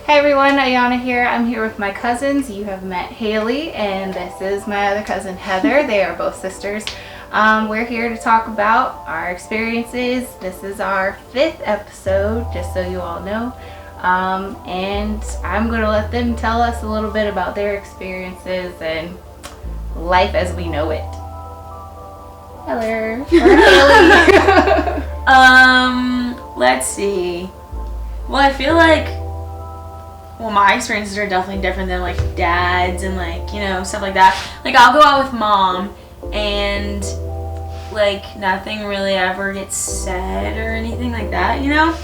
Hey everyone, Ayana here. I'm here with my cousins. You have met Hayley, and this is my other cousin Heather. They are both sisters. We're here to talk about our experiences. This is our 5th episode, just so you all know. And I'm going to let them tell us a little bit about their experiences and life as we know it. Hello. Haley. Let's see. Well, I feel like, my experiences are definitely different than, like, dad's and, like, you know, stuff like that. Like, I'll go out with mom, and, like, nothing really ever gets said or anything like that, you know?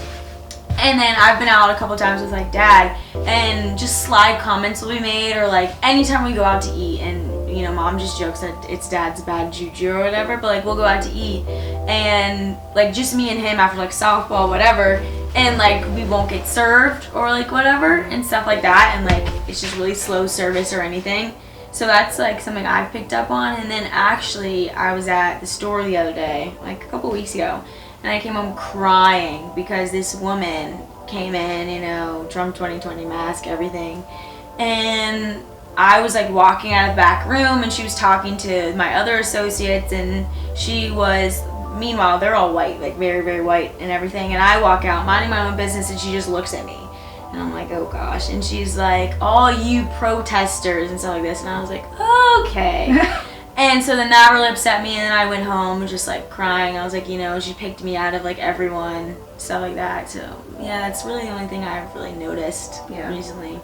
And then I've been out a couple times with, like, dad, and just sly comments will be made, or, like, anytime we go out to eat, and, you know, mom just jokes that it's dad's bad juju or whatever, but, like, we'll go out to eat, and, like, just me and him after, like, softball, whatever, and, like, we won't get served or, like, whatever and stuff like that, and, like, it's just really slow service or anything. So that's, like, something I've picked up on. And then actually I was at the store the other day, like a couple weeks ago, and I came home crying because this woman came in, you know, Trump 2020 mask, everything, and I was, like, walking out of the back room, and she was talking to my other associates, and she was, meanwhile, they're all white, like, very, very white and everything, and I walk out minding my own business, and she just looks at me, and I'm like, oh gosh, and she's like, all you protesters and stuff like this, and I was like, okay. And so then that really upset me, and then I went home just, like, crying. I was like, you know, she picked me out of, like, everyone, stuff like that. So yeah, that's really the only thing I've really noticed recently.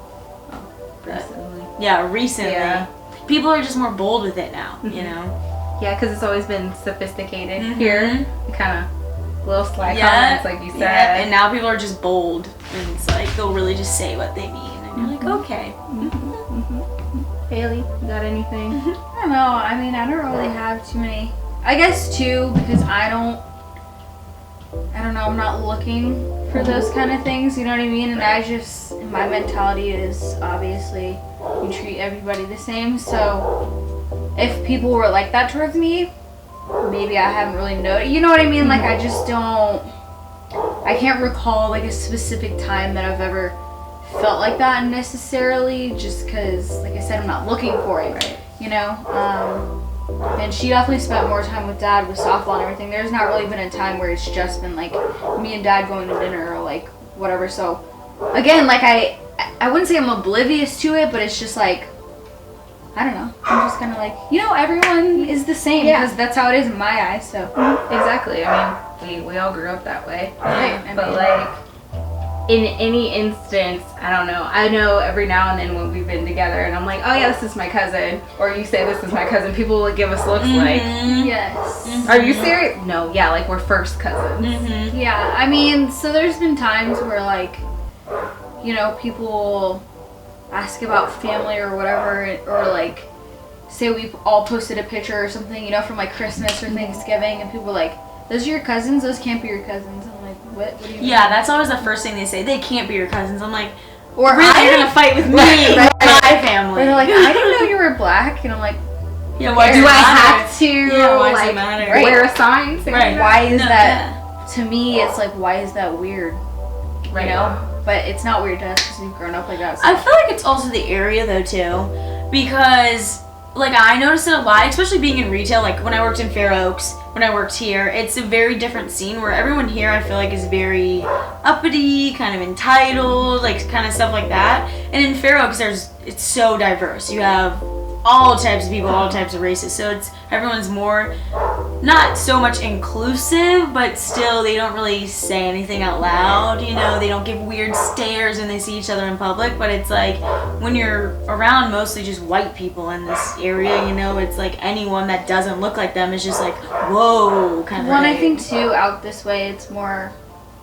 Recently. Yeah. People are just more bold with it now, you know? Yeah, because it's always been sophisticated here. Kind of little sly comments, like you said. Yeah, and now people are just bold, and it's like they'll really just say what they mean, and you're like, okay. Hayley, you got anything? I don't know. I mean, I don't really have too many. I guess two, because I don't know, I'm not looking for those kind of things, you know what I mean? And I just, my mentality is obviously you treat everybody the same, so if people were like that towards me, maybe I haven't really noticed, you know what I mean? Like, I just don't, I can't recall, like, a specific time that I've ever felt like that necessarily, just because, like I said, I'm not looking for it, right? You know? And she definitely spent more time with dad with softball and everything. There's not really been a time where it's just been, like, me and dad going to dinner or, like, whatever. So, again, like, I wouldn't say I'm oblivious to it, but it's just, like, I don't know. I'm just kind of like, you know, everyone is the same, because that's how it is in my eyes, so. Exactly. I mean, we all grew up that way. Right. But, like, in any instance, I don't know. I know every now and then when we've been together and I'm like, oh yeah, this is my cousin. Or you say this is my cousin. People will give us looks like, yes. Are you serious? No, yeah, like we're first cousins. Yeah, I mean, so there's been times where, like, you know, people ask about family or whatever, or, like, say we've all posted a picture or something, you know, from, like, Christmas or Thanksgiving, and people are like, those are your cousins? Those can't be your cousins. I'm like, what do you mean? Yeah, that's always the first thing they say. They can't be your cousins. I'm like, or really, you're gonna fight with me, my family. Or they're like, I didn't know you were black, and I'm like, yeah, why do I have to, like, wear a sign? Right. Why is that, to me, it's like, why is that weird? Right. You know? But it's not weird to us because we've grown up like that. So. I feel like it's also the area, though, too, because, like, I noticed it a lot, especially being in retail. Like, when I worked in Fair Oaks, when I worked here, it's a very different scene where everyone here, I feel like, is very uppity, kind of entitled, like, kind of stuff like that. And in Fair Oaks, it's so diverse. You have all types of people, all types of races. So everyone's more, not so much inclusive, but still they don't really say anything out loud, you know, they don't give weird stares when they see each other in public, but it's like when you're around mostly just white people in this area, you know, it's like anyone that doesn't look like them is just like, whoa, kind of. Well, I think too, out this way, it's more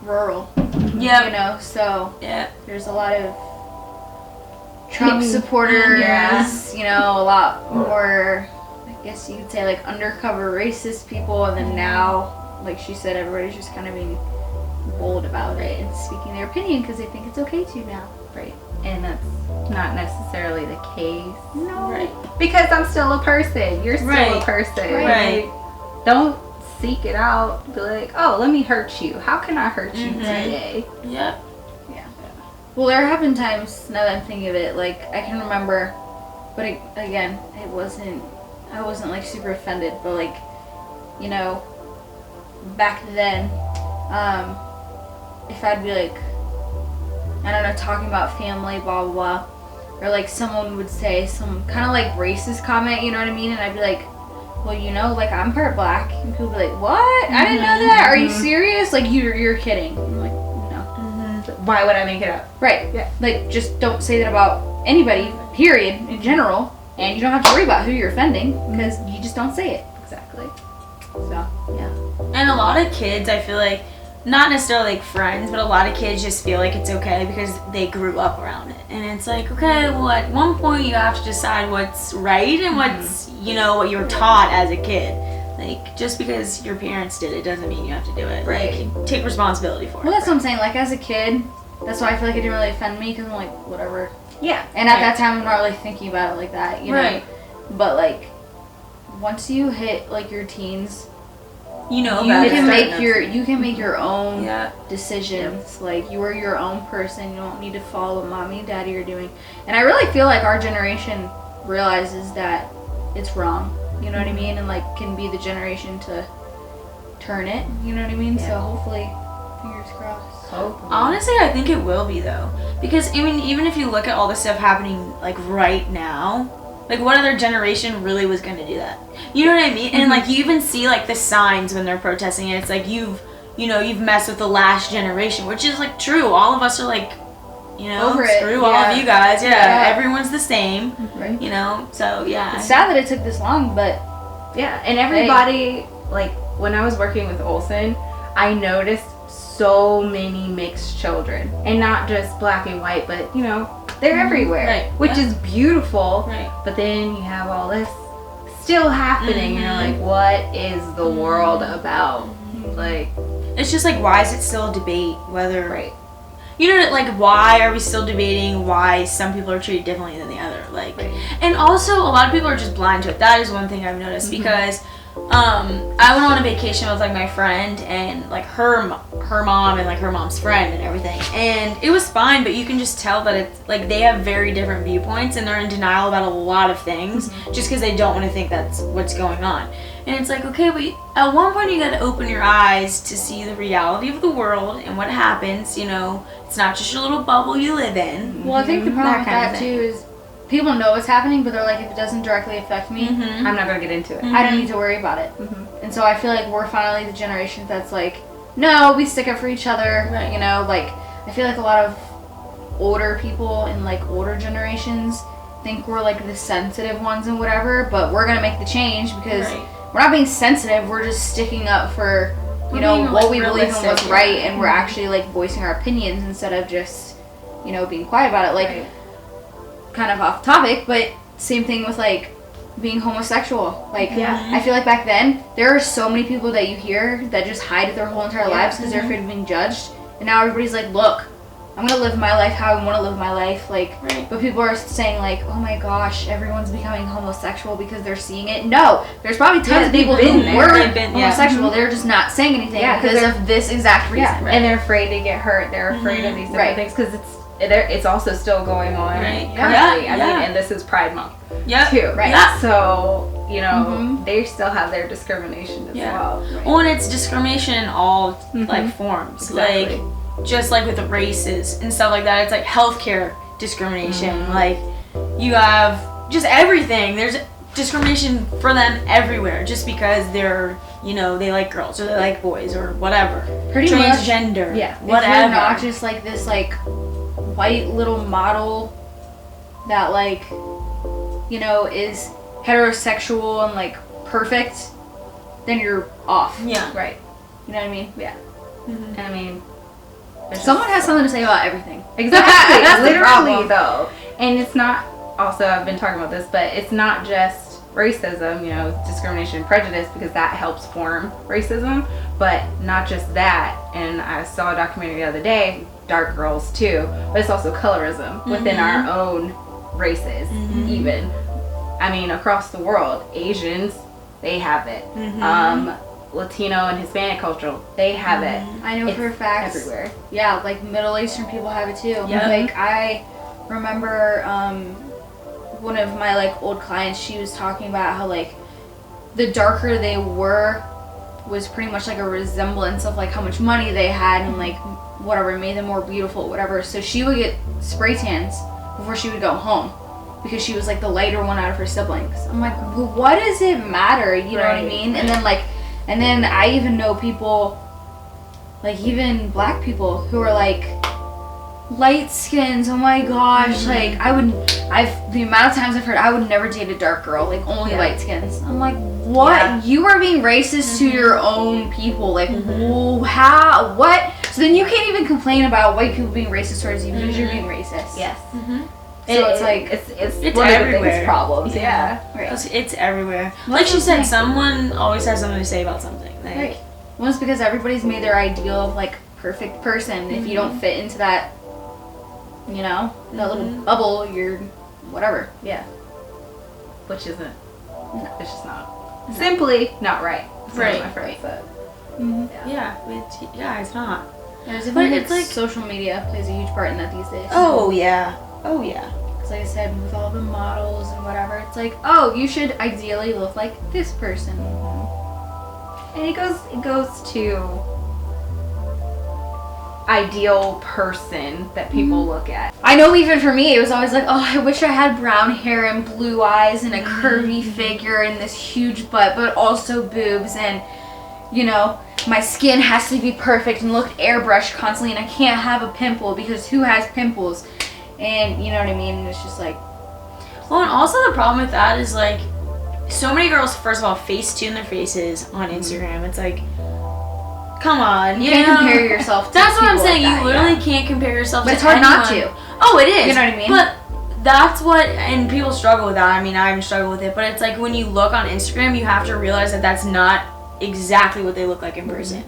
rural. Yeah. You know, so yeah, there's a lot of Trump supporters, you know, a lot more, I guess you could say, like, undercover racist people, and then now, like she said, everybody's just kind of being bold about it and speaking their opinion because they think it's okay to now. Right. And that's not necessarily the case. No. Right. Because I'm still a person. You're still a person. Right. Don't seek it out. Be like, oh, let me hurt you. How can I hurt you today? Yep. Yeah. Well, there have been times, now that I'm thinking of it, like, I can remember, but again, I wasn't like super offended, but like, you know, back then, if I'd be like, I don't know, talking about family, blah, blah, blah, or like someone would say some kind of like racist comment, you know what I mean? And I'd be like, well, you know, like, I'm part black. And people would be like, what? I didn't know that. Are you serious? Like, you're kidding. I'm like, no. Why would I make it up? Right. Yeah. Like, just don't say that about anybody, period, in general. And you don't have to worry about who you're offending because you just don't say it. Exactly. So, yeah. And a lot of kids, I feel like, not necessarily like friends, but a lot of kids just feel like it's okay because they grew up around it. And it's like, okay, well, at one point you have to decide what's right and what's, you know, what you were taught as a kid. Like, just because your parents did it doesn't mean you have to do it. Right. Like, take responsibility for it. Well, that's what I'm saying. Like, as a kid, that's why I feel like it didn't really offend me because I'm like, whatever. Yeah. And at that time, I'm not really thinking about it like that, you know? Right. But, like, once you hit, like, your teens, You know you about can it. make your own Yeah. decisions. Like, you are your own person. You don't need to follow what mommy and daddy are doing. And I really feel like our generation realizes that it's wrong. You know what I mean? And like can be the generation to turn it. You know what I mean? Yeah. So hopefully, fingers crossed. Honestly, I think it will be though, because I mean, even if you look at all the stuff happening like right now, like what other generation really was going to do that? You know what I mean? And like you even see like the signs when they're protesting, and it's like you've messed with the last generation, which is like true. All of us are like, you know, Over it, screw all yeah. of you guys. Yeah, Yeah. everyone's the same. Right. You know, so yeah. It's sad that it took this long, but Yeah, and everybody, like, when I was working with Olsen, I noticed so many mixed children. And not just black and white, but, you know, they're everywhere. Right, Which yeah. is beautiful. Right. But then you have all this still happening. And you're like, what is the world about? Like, It's just like, why is it still a debate whether, right. you know, like, why are we still debating why some people are treated differently than the other? Like, Right. and also a lot of people are just blind to it. That is one thing I've noticed because I went on a vacation with like my friend and like her mom and like her mom's friend and everything, and it was fine, but you can just tell that it's like they have very different viewpoints and they're in denial about a lot of things just because they don't want to think that's what's going on. And it's like, okay, but at one point you gotta open your eyes to see the reality of the world and what happens. You know, it's not just your little bubble you live in. well, I think the problem with kind of that thing. too is people know what's happening, but they're like, if it doesn't directly affect me, I'm not going to get into it. I don't need to worry about it. And so I feel like we're finally the generation that's like, no, we stick up for each other. Right. You know, like, I feel like a lot of older people in like older generations think we're like the sensitive ones and whatever, but we're going to make the change because Right. we're not being sensitive, we're just sticking up for, you We're know, being, what like, we believe and realistic, what's yeah. right, and we're actually like voicing our opinions instead of just, you know, being quiet about it. Like, Right. kind of off topic, but same thing with like being homosexual. Like, Yeah. I feel like back then there are so many people that you hear that just hide their whole entire Yeah. lives because they're afraid of being judged, and now everybody's like, look, I'm gonna live my life how I want to live my life. Like, Right. but people are saying like, oh my gosh, everyone's becoming homosexual because they're seeing it. No, there's probably tons Yeah, of people they've who been were there. They've been- yeah. homosexual. They're just not saying anything Yeah, 'cause because they're- of this exact reason. Yeah, and they're afraid to get hurt. They're afraid of these different Right. things because it's also still going on Right. currently. Yeah, I yeah. mean, and this is Pride Month Yep. too, Right. Yeah. So you know Mhm. they still have their discrimination as Yeah. well. Well, and it's discrimination in all like forms. Exactly. Like, just like with the races and stuff like that, it's like healthcare discrimination. Like, you have just everything. There's discrimination for them everywhere just because they're, you know, they like girls or they like boys or whatever. Pretty much. Transgender. Yeah. If you're Whatever. not just like this like white little model that like, you know, is heterosexual and like perfect, then you're off. Yeah. Right. You know what I mean? Yeah. And I mean, there's Someone just- has something to say about everything. Exactly. That's the Literally problem. though. And it's not also I've been talking about this, but it's not just racism, you know, discrimination and prejudice because that helps form racism, but not just that. And I saw a documentary the other day, Dark Girls too, but it's also colorism within our own races even. I mean, across the world, Asians, they have it. Latino and Hispanic culture, they have it. I know for a fact. Everywhere. Yeah, like Middle Eastern people have it too. Yeah. Like I remember one of my like old clients, she was talking about how like the darker they were was pretty much like a resemblance of like how much money they had and like whatever made them more beautiful, whatever. So she would get spray tans before she would go home because she was like the lighter one out of her siblings. I'm like, well, what does it matter? You know what I mean? And then I even know people, like even black people who are like light skins. Oh my gosh, like the amount of times I've heard I would never date a dark girl, like only light skins. I'm like, what? Yeah. You are being racist to your own people. Like, how? What? So then you can't even complain about white people being racist towards you because you're being racist. Yes. So it's like it's one everywhere. of the biggest problems. Right. It's everywhere. Like she said, someone always has something to say about something. Like, right. Well, it's because everybody's made their ideal of like perfect person. If you don't fit into that, you know, that little bubble, you're whatever. Yeah. Which isn't. It's just not. Simply not right. Right. My friend said. Yeah, it's not. But it's like social media plays a huge part in that these days. Oh yeah. Because like I said, with all the models and whatever, it's like, oh, you should ideally look like this person. And it goes to ideal person that people look at. I know even for me, it was always like, oh, I wish I had brown hair and blue eyes and a curvy figure and this huge butt, but also boobs and, you know, my skin has to be perfect and look airbrushed constantly and I can't have a pimple because who has pimples? And you know what I mean? And it's just like... Well, and also the problem with that is like, so many girls, first of all, face-tune their faces on Instagram. It's like, come on. You can't compare yourself to That's what I'm people saying. like that, you literally can't compare yourself but to it's hard anyone. not to. Oh, it is. You know what I mean? But that's what, and people struggle with that. I mean, I even struggle with it. But it's like when you look on Instagram, you have to realize that that's not exactly what they look like in person.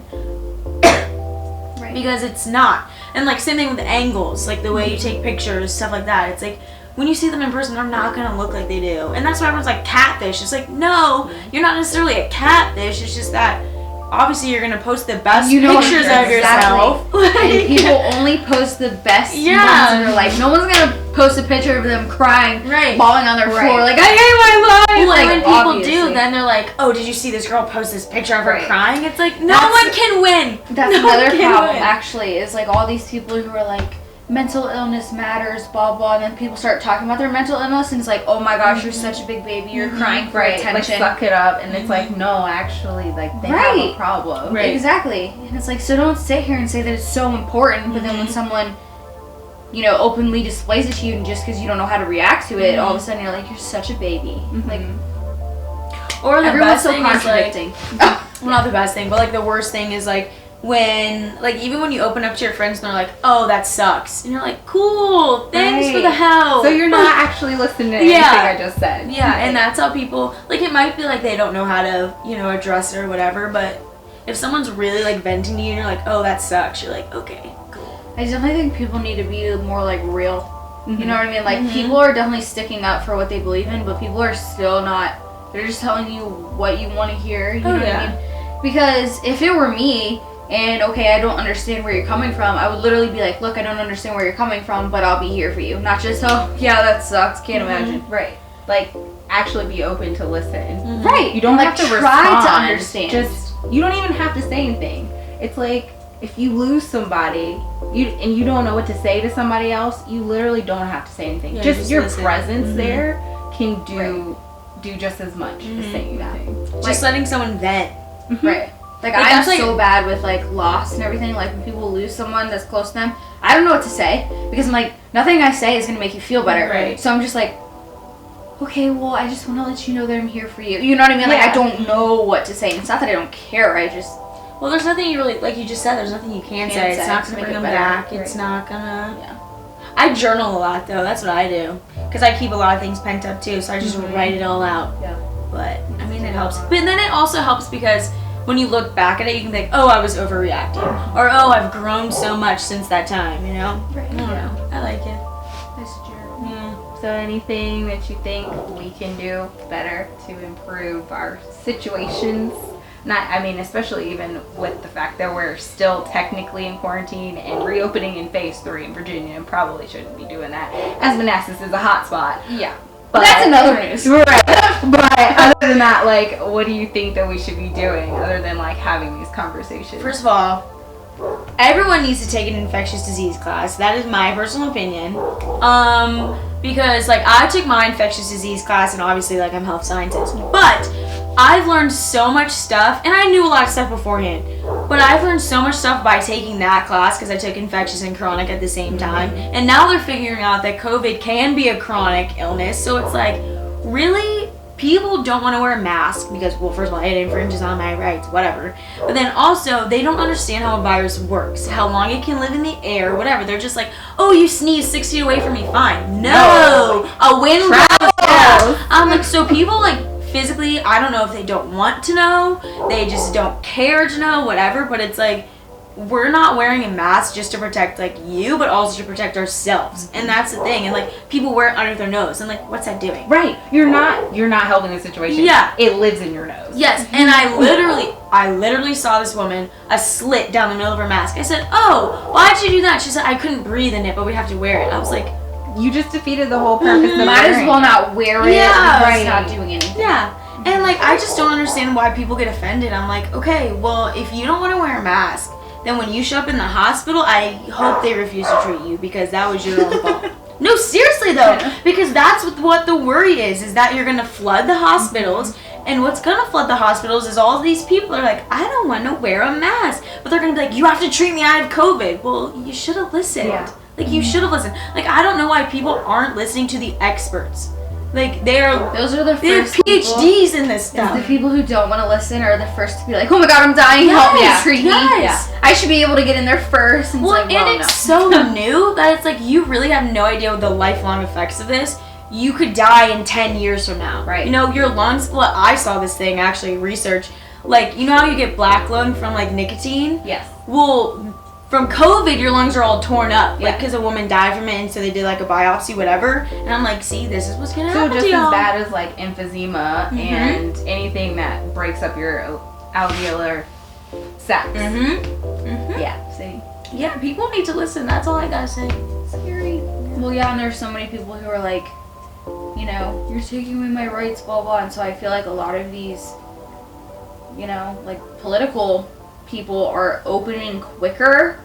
Right. Because it's not. And like same thing with the angles, like the way you take pictures, stuff like that. It's like when you see them in person, they're not gonna look like they do. And that's why everyone's like catfish. It's like, no, you're not necessarily a catfish. It's just that obviously you're gonna post the best pictures of yourself. And people only post the best ones in their life. No one's gonna post a picture of them crying, bawling on their floor, like, I hate my life. Well, like, when people do, then they're like, oh, did you see this girl post this picture of her crying? It's like, no one can win. That's another problem, actually, is like all these people who are like, mental illness matters, blah, blah, and then people start talking about their mental illness, and it's like, oh my gosh, you're such a big baby, you're crying for attention. Like, suck it up, and it's like, no, actually, like, they have a problem. Right. Exactly. And it's like, so don't sit here and say that it's so important, but then when someone, you know, openly displays it to you, and just because you don't know how to react to it, all of a sudden you're like, you're such a baby. Like, or the everyone's best so thing is contradicting. like, well, not the best thing, but like the worst thing is like, when, like, even when you open up to your friends and they're like, oh, that sucks. And you're like, cool, thanks for the help. So you're not actually listening to anything I just said. Yeah, and that's how people, like, it might be like they don't know how to, you know, address it or whatever, but if someone's really, like, venting to you and you're like, oh, that sucks, you're like, okay, cool. I definitely think people need to be more, like, real. You know what I mean? Like, people are definitely sticking up for what they believe in, but people are still not, they're just telling you what you want to hear. You know what I mean? Because if it were me, and okay, I don't understand where you're coming from, I would literally be like, look, I don't understand where you're coming from, but I'll be here for you. Not just, oh, yeah, that sucks, can't imagine. Right. Like, actually be open to listen. Right. You don't like, have to try respond. to understand. Just, you don't even have to say anything. It's like, if you lose somebody, and you don't know what to say to somebody else, you literally don't have to say anything. Yeah, just your listen. presence there can do just as much as saying anything. Just like, letting someone vent. Right. Like I'm so bad with like loss and everything. Like when people lose someone that's close to them, I don't know what to say because I'm like, nothing I say is gonna make you feel better. Right. So I'm just like, okay, well, I just want to let you know that I'm here for you. You know what I mean? Like I don't know what to say. And it's not that I don't care. I just there's nothing you really, like you just said, there's nothing you can say. It's not gonna bring them back. It's not gonna. Yeah. I journal a lot though. That's what I do because I keep a lot of things pent up too. So I just write it all out. Yeah. But I mean, it helps. But then it also helps because when you look back at it, you can think, oh, I was overreacting. Or, oh, I've grown so much since that time, you know? Right. I don't know. I like it. Nice journal. Yeah. So anything that you think we can do better to improve our situations, especially even with the fact that we're still technically in quarantine and reopening in phase 3 in Virginia, and probably shouldn't be doing that, as Manassas is a hot spot. Yeah. But that's another news. Right. But other than that, like, what do you think that we should be doing other than, like, having these conversations? First of all, everyone needs to take an infectious disease class. That is my personal opinion. Because, like, I took my infectious disease class, and obviously, like, I'm a health scientist. But I've learned so much stuff, and I knew a lot of stuff beforehand, but I've learned so much stuff by taking that class because I took infectious and chronic at the same time. And now they're figuring out that COVID can be a chronic illness. So it's like, really? People don't want to wear a mask because, well, first of all, it infringes on my rights, whatever. But then also, they don't understand how a virus works, how long it can live in the air, whatever. They're just like, oh, you sneeze 6 feet away from me, fine. No! A wind blows. I'm like, so people, like, physically, I don't know if they don't want to know, they just don't care to know, whatever, but it's like, we're not wearing a mask just to protect, like, you, but also to protect ourselves. And that's the thing. And, like, people wear it under their nose. And, like, what's that doing? Right. You're not helping the situation. Yeah. It lives in your nose. Yes. And I literally saw this woman, a slit down the middle of her mask. I said, oh, why'd you do that? She said, I couldn't breathe in it, but we have to wear it. I was like, you just defeated the whole purpose of might as well not wear it. Yeah. Right. It's not doing anything. Yeah. And, like, I just don't understand why people get offended. I'm like, okay, well, if you don't want to wear a mask, then when you show up in the hospital, I hope they refuse to treat you because that was your own fault. No, seriously though, because that's what the worry is that you're gonna flood the hospitals, and what's gonna flood the hospitals is all these people are like, I don't want to wear a mask, but they're gonna be like, you have to treat me, I have COVID. Well, you should have listened. Yeah. Like, you should have listened. Like, I don't know why people aren't listening to the experts. Like, those are the first PhDs in this stuff. The people who don't want to listen are the first to be like, oh my god, I'm dying, help me, treat me. Yeah. I should be able to get in there first. And it's so new that it's like, you really have no idea what the lifelong effects of this. You could die in 10 years from now. Right. You know, your lungs, well, I saw this thing, actually, research. Like, you know how you get black lung from, like, nicotine? Yes. Well, from COVID, your lungs are all torn up, like, because a woman died from it, and so they did, like, a biopsy, whatever. And I'm like, see, this is what's gonna happen to y'all. So just as bad as, like, emphysema and anything that breaks up your alveolar sacs. Yeah, see? Yeah, people need to listen. That's all I gotta say. Scary. Well, yeah, and there's so many people who are like, you know, you're taking away my rights, blah, blah. And so I feel like a lot of these, you know, like, political people are opening quicker,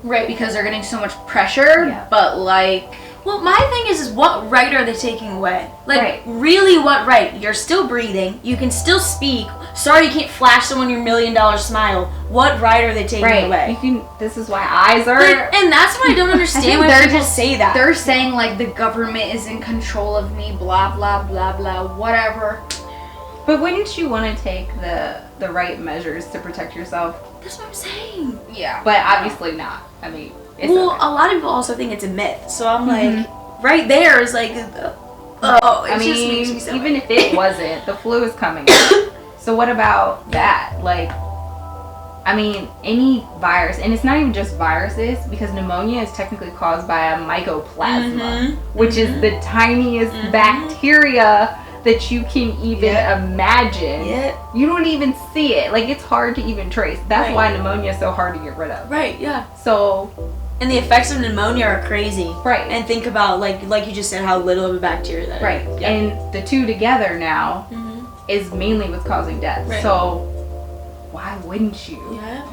right? Because they're getting so much pressure. Yeah. But like, well, my thing is what right are they taking away? Like, really, what right? You're still breathing. You can still speak. Sorry, you can't flash someone your $1 million smile. What right are they taking away? You can. This is why eyes are. Like, and that's what I don't understand when people say that. They're saying like the government is in control of me. Blah blah blah blah. Whatever. But wouldn't you want to take the right measures to protect yourself? That's what I'm saying. Yeah. But obviously not. I mean, it's a lot of people also think it's a myth. So I'm like, right there is like, I mean, just makes me so even if it wasn't, the flu is coming. So what about that? Like, I mean, any virus, and it's not even just viruses, because pneumonia is technically caused by a mycoplasma, which is the tiniest bacteria that you can even imagine. You don't even see it. Like, it's hard to even trace. That's why pneumonia is so hard to get rid of. Right, yeah. So, and the effects of pneumonia are crazy. Right. And think about, like you just said, how little of a bacteria that is. Right. Yeah. And the two together now is mainly what's causing death. Right. So, why wouldn't you? Yeah.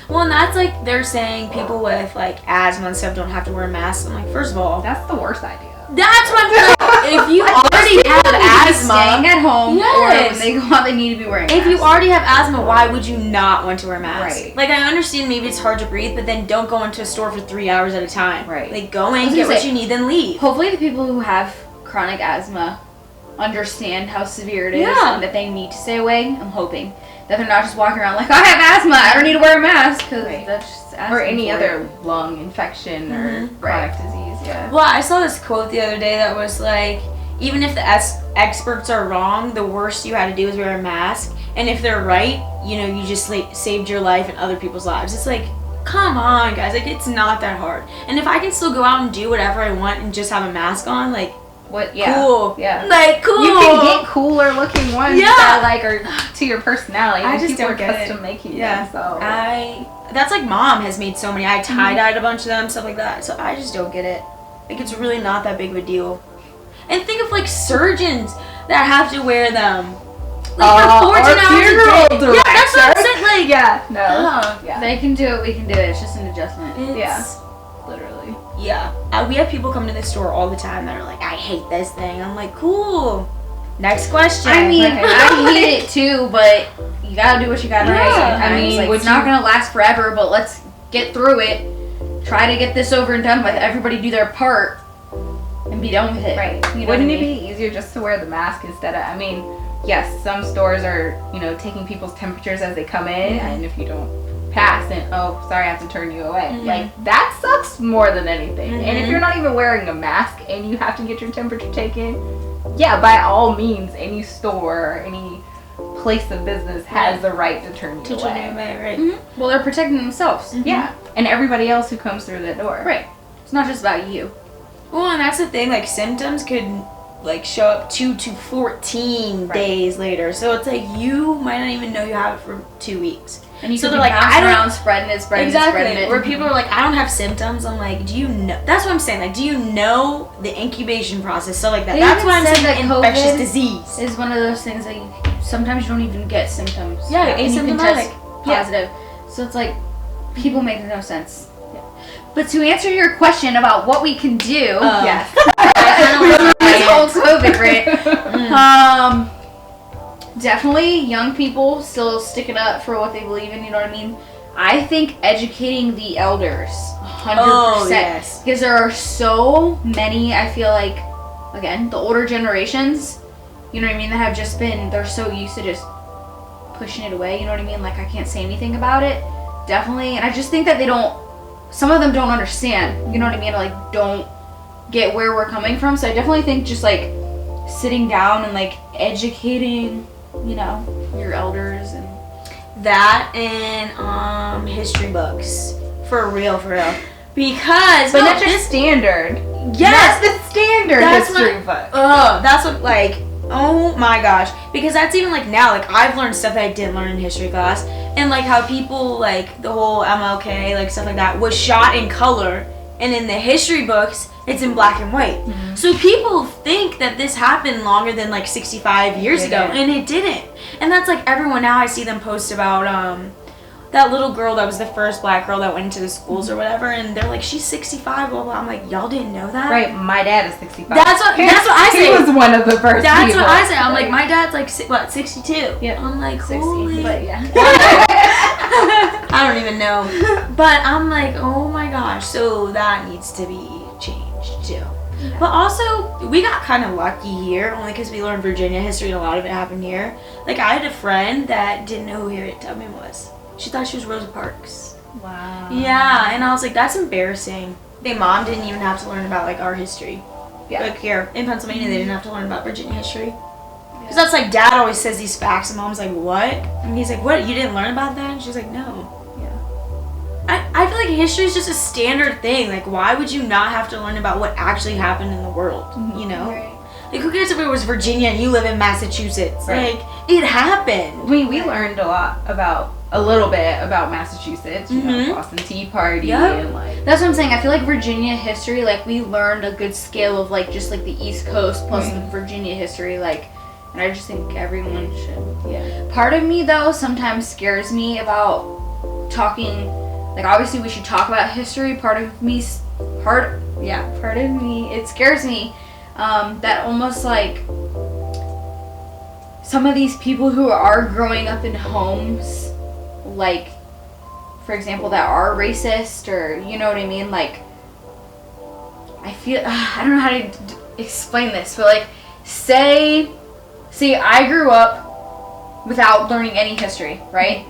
Well, and that's like, they're saying people with, like, asthma and stuff don't have to wear masks. I'm like, first of all, that's the worst idea. That's what I'm saying. If you already have asthma, staying at home, or when they go out, they need to be wearing masks. If you already have asthma, why would you not want to wear masks? Right. Like, I understand maybe it's hard to breathe, but then don't go into a store for 3 hours at a time. Right. Like, go in, get what you need, then leave. Hopefully the people who have chronic asthma understand how severe it is and that they need to stay away. I'm hoping that they're not just walking around like, I have asthma, I don't need to wear a mask, because that's just asthma. Or any other lung infection or chronic disease. Yeah. Well, I saw this quote the other day that was like, even if the experts are wrong, the worst you had to do is wear a mask. And if they're right, you know, you just saved your life and other people's lives. It's like, come on, guys. Like, it's not that hard. And if I can still go out and do whatever I want and just have a mask on, like, what, yeah. Cool. Yeah. Like, cool. You can get cooler looking ones that like are to your personality. I just people don't are get custom it. making Yeah. them. So That's like mom has made so many. I tie-dyed a bunch of them, stuff like that. So I just don't get it. Like, it's really not that big of a deal. And think of like surgeons that have to wear them. Like for 14 hours a day. Yeah, that's what I'm saying. Like, yeah, no. Yeah. They can do it, we can do it. It's just an adjustment. Literally. Yeah. We have people come to the store all the time that are like, I hate this thing. I'm like, cool. Next question. I mean, I hate it too, but you gotta do what you gotta do. I mean, like, it's not gonna last forever, but let's get through it. Try to get this over and done with. Everybody do their part and be done with it. Right. You know Wouldn't what I it mean? be easier just to wear the mask instead of, I mean, yes, some stores are, taking people's temperatures as they come in, and if you don't pass, then, oh, sorry, I have to turn you away. Like, that sucks more than anything. And if you're not even wearing a mask and you have to get your temperature taken, yeah, by all means, any store, any place of business has the right to turn you away. Right. Well, they're protecting themselves. Yeah, and everybody else who comes through the door. Right. It's not just about you. Well, and that's the thing. Like, symptoms could like show up 2 to 14 days later. So it's like you might not even know you have it for 2 weeks. And you so can they're like, bounce around, spreading it. Where people are like, I don't have symptoms. I'm like, do you know? That's what I'm saying. Like, do you know the incubation process? So like that. That's why I'm saying infectious disease is one of those things that sometimes you don't even get symptoms. Yeah, and you can asymptomatic. test positive. So it's like people make no sense. But to answer your question about what we can do, Yes. this whole COVID, right? Definitely young people still sticking up for what they believe in, you know what I mean? I think educating the elders, 100%. Yes. Because there are so many, I feel like, again, the older generations, you know what I mean, that have just been, they're so used to just pushing it away, you know what I mean? Like, I can't say anything about it. Definitely. And I just think that they don't, some of them don't understand, you know what I mean? Like, don't get where we're coming from. So I definitely think just, like, sitting down and, like, educating, your elders and that and history books for real because But not just standard. Yes, Not the standard history book. That's what, like, oh my gosh, because that's even like now, like, I've learned stuff that I didn't learn in history class, and like how people, like, the whole MLK, like, stuff like that was shot in color, and in the history books it's in black and white. So people think that this happened longer than like 65 years ago, and it didn't. And that's like everyone now, I see them post about that little girl that was the first black girl that went into the schools or whatever, and they're like, she's 65, blah blah. I'm like, y'all didn't know that? Right, my dad is 65. That's what I say. He was one of the first That's people. what I say. I'm like, my dad's like 62. Yeah. I'm like, 60, holy. but yeah. I don't even know. But I'm like, oh my gosh. So that needs to be changed too. Yeah. But also, we got kind of lucky here, only because we learned Virginia history and a lot of it happened here. Like, I had a friend that didn't know who Harriet Tubman was. She thought she was Rosa Parks. Wow. Yeah, and I was like, that's embarrassing. Their mom didn't even have to learn about, like, our history. Yeah. Like, here in Pennsylvania, they didn't have to learn about Virginia history. Because that's like, Dad always says these facts, and Mom's like, what? And he's like, what? You didn't learn about that? And she's like, no. I feel like history is just a standard thing. Like, why would you not have to learn about what actually happened in the world? You know? Right. Like, who cares if it was Virginia and you live in Massachusetts? Right. Like, it happened. I mean, we learned a little bit about Massachusetts, you know, Boston Tea Party, and like. That's what I'm saying. I feel like Virginia history, like, we learned a good scale of, like, just like the East Coast plus the Virginia history, like, and I just think everyone should. Yeah. Part of me, though, sometimes scares me about talking. Like, obviously we should talk about history. Part of me, it scares me that almost like some of these people who are growing up in homes, like, for example, that are racist, or, you know what I mean, like, I feel, I don't know how to explain this, but like, say I grew up without learning any history, right?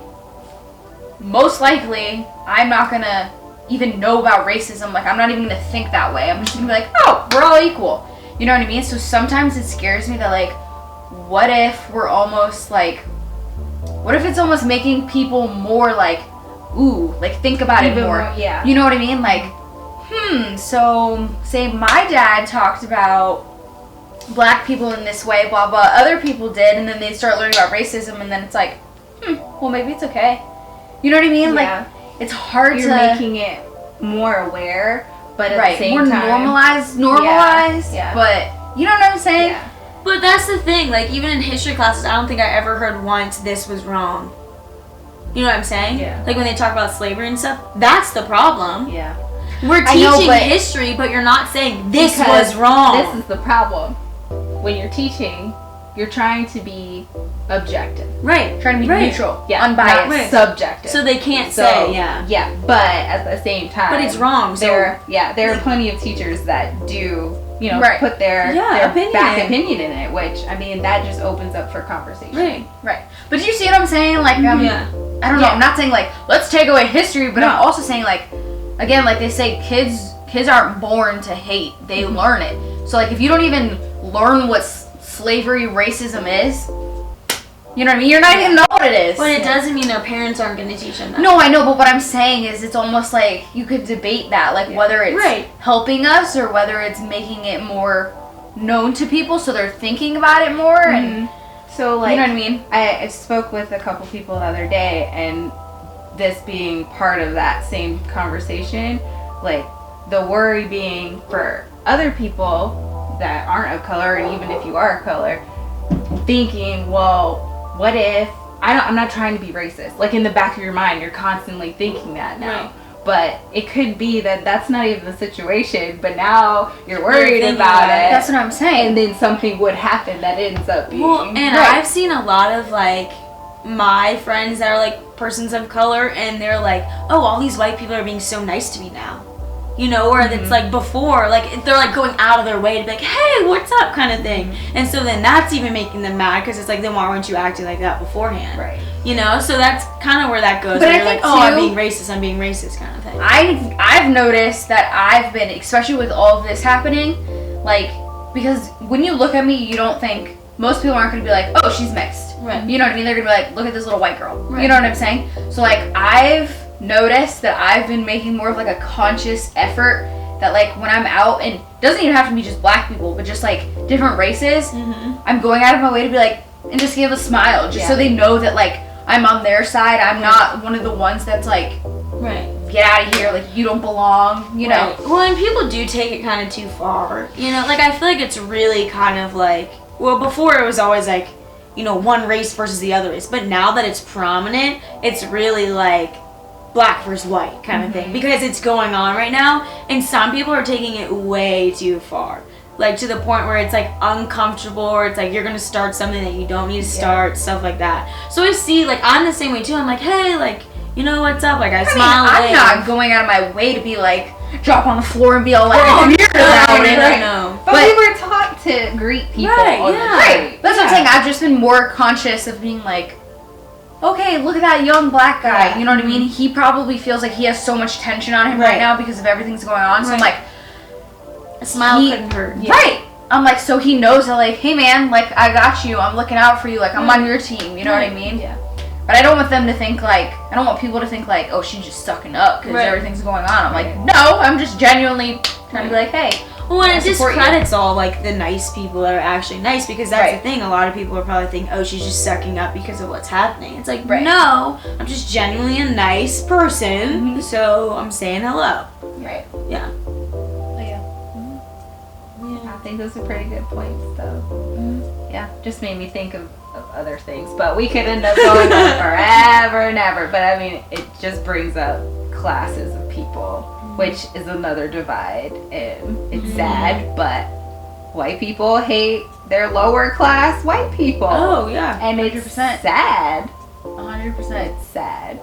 Most likely, I'm not gonna even know about racism. Like, I'm not even gonna think that way. I'm just gonna be like, oh, we're all equal. You know what I mean? So sometimes it scares me that, like, what if we're almost like, what if it's almost making people more like, ooh, like, think about it more. Yeah. You know what I mean? Like, so say my dad talked about black people in this way, blah blah. Other people did, and then they start learning about racism, and then it's like, well, maybe it's okay. You know what I mean? Yeah. Like, it's hard You're to making it more aware, but at right, the same more time, normalized. Yeah. But you know what I'm saying? Yeah. But that's the thing, like, even in history classes, I don't think I ever heard once this was wrong. You know what I'm saying? Yeah. Like, when they talk about slavery and stuff, that's the problem. Yeah. We're I know, teaching but- history, but you're not saying this Because was wrong. This is the problem. When you're teaching, you're trying to be objective. right. Trying to be Right. neutral, Yeah. unbiased. Not Right. subjective. So they can't So, say, yeah. Yeah, but at the same time, But it's wrong. So there are plenty of teachers that do, Right. put their opinion back in. opinion in it, which, I mean, that just opens up for conversation. right. Right. But you see what I'm saying? Like, Yeah. I don't know. I'm not saying like let's take away history, but No. I'm also saying like, again, like they say, kids aren't born to hate; they learn it. So like, if you don't even learn what slavery, racism is, you know what I mean? You're not even know what it is. But it doesn't mean their parents aren't going to teach them that. No, I know, but what I'm saying is, it's almost like you could debate that, like whether it's Right. helping us or whether it's making it more known to people, so they're thinking about it more, and So, like, you know what I mean? I spoke with a couple people the other day, and this being part of that same conversation, like, the worry being for other people that aren't of color, and even if you are of color, thinking, well, what if, I'm not trying to be racist. Like, in the back of your mind, you're constantly thinking that now. Right. But it could be that that's not even the situation, but now you're worried thinking about about it. That's what I'm saying. And then something would happen that ends up being... Well, and Right. I've seen a lot of, like, my friends that are, like, persons of color, and they're like, oh, all these white people are being so nice to me now. You know, or it's like before, like, they're, like, going out of their way to be like, hey, what's up, kind of thing. And so then that's even making them mad, because it's like, then why weren't you acting like that beforehand? Right. You know, so that's kind of where that goes. But where I you're think, like, oh, I'm too- being racist, kind of thing. I've noticed that I've been, especially with all of this happening, like, because when you look at me, you don't think, most people aren't going to be like, oh, she's mixed. Right. You know what I mean? They're going to be like, look at this little white girl. Right. You know what I'm saying? So, like, I've noticed that I've been making more of, like, a conscious effort that, like, when I'm out, and it doesn't even have to be just black people, but just, like, different races, I'm going out of my way to be like, and just give a smile, just so they know that, like, I'm on their side. I'm not one of the ones that's like, Right. get out of here, like, you don't belong, you know? Right. Well, and people do take it kind of too far. You know, like, I feel like it's really kind of like, well, before it was always like, you know, one race versus the other race. But now that it's prominent, it's really like black versus white kind of thing. Because it's going on right now. And some people are taking it way too far. Like, to the point where it's, like, uncomfortable, or it's, like, you're going to start something that you don't need to start, stuff like that. So I see, like, I'm the same way, too. I'm like, hey, like, you know, what's up? Like, I smile. I'm wave. not going out of my way to be like, drop on the floor and be all like, Oh, "You're about it." I know. But we were taught to greet people Right, on yeah. the Right. street. That's what I'm saying. I've just been more conscious of being like, okay, look at that young black guy. Yeah. You know what I mean? He probably feels like he has so much tension on him right, Right. now because of everything's going on. So I'm like, A smile He- couldn't hurt. right. I'm like, so he knows that, like, hey man, like, I got you. I'm looking out for you. Like, I'm on your team. You know what I mean? Yeah. But I don't want them to think like, I don't want people to think like, oh, she's just sucking up because Right. everything's going on. I'm like, no, I'm just genuinely trying to be like, hey. Well, and it I support you. discredits all, like, the nice people that are actually nice, because that's Right. the thing. A lot of people are probably thinking, oh, she's just sucking up because of what's happening. It's like, Right. no, I'm just genuinely a nice person, so I'm saying hello. Right. Yeah. I think those are pretty good points, though. Yeah, just made me think of other things, but we could end up going on forever and ever. But I mean, it just brings up classes of people, which is another divide, and it's sad, but white people hate their lower class white people. Oh, yeah. And it's 100%. sad. 100%. It's sad.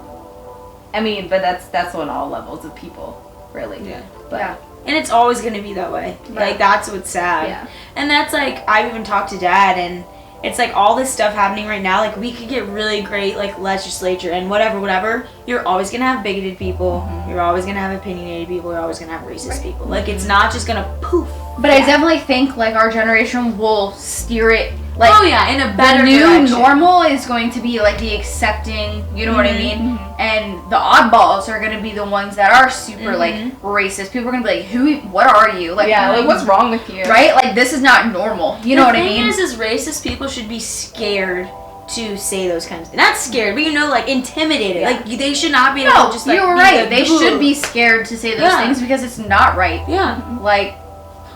I mean, but that's on all levels of people, really. Yeah. But Yeah. And it's always going to be that way. Right. Like, that's what's sad. Yeah. And that's, like, I've even talked to Dad, and it's, like, all this stuff happening right now. Like, we could get really great, like, legislature and whatever. You're always going to have bigoted people. You're always going to have opinionated people. You're always going to have racist people. Like, it's not just going to poof. But I definitely think like our generation will steer it like Oh, yeah, in a better the new direction. normal is going to be like the accepting, you know what I mean? And the oddballs are gonna be the ones that are super like racist. People are gonna be like, what are you? Like, like what's wrong with you? Right? Like, this is not normal. You know what I mean? The thing is racist people should be scared to say those kinds of things. Not scared, but like intimidated. Yeah. Like, they should not be able to just like, you're be right. like, They "Ugh." should be scared to say those things because it's not right. Yeah. Like,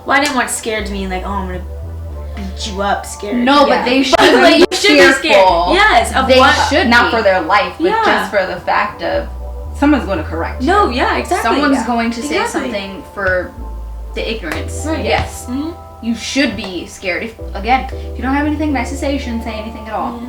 well, I didn't want scared to mean like, oh, I'm gonna beat you up scared. no, but they should Like, be you should be scared. fearful. Yes, of They what should Not be. for their life, but Yeah. just for the fact of someone's going to correct you. No, yeah, exactly. Someone's going to say Exactly. something for the ignorance. Right. Yes. Mhm. You should be scared. If you don't have anything nice to say, you shouldn't say anything at all.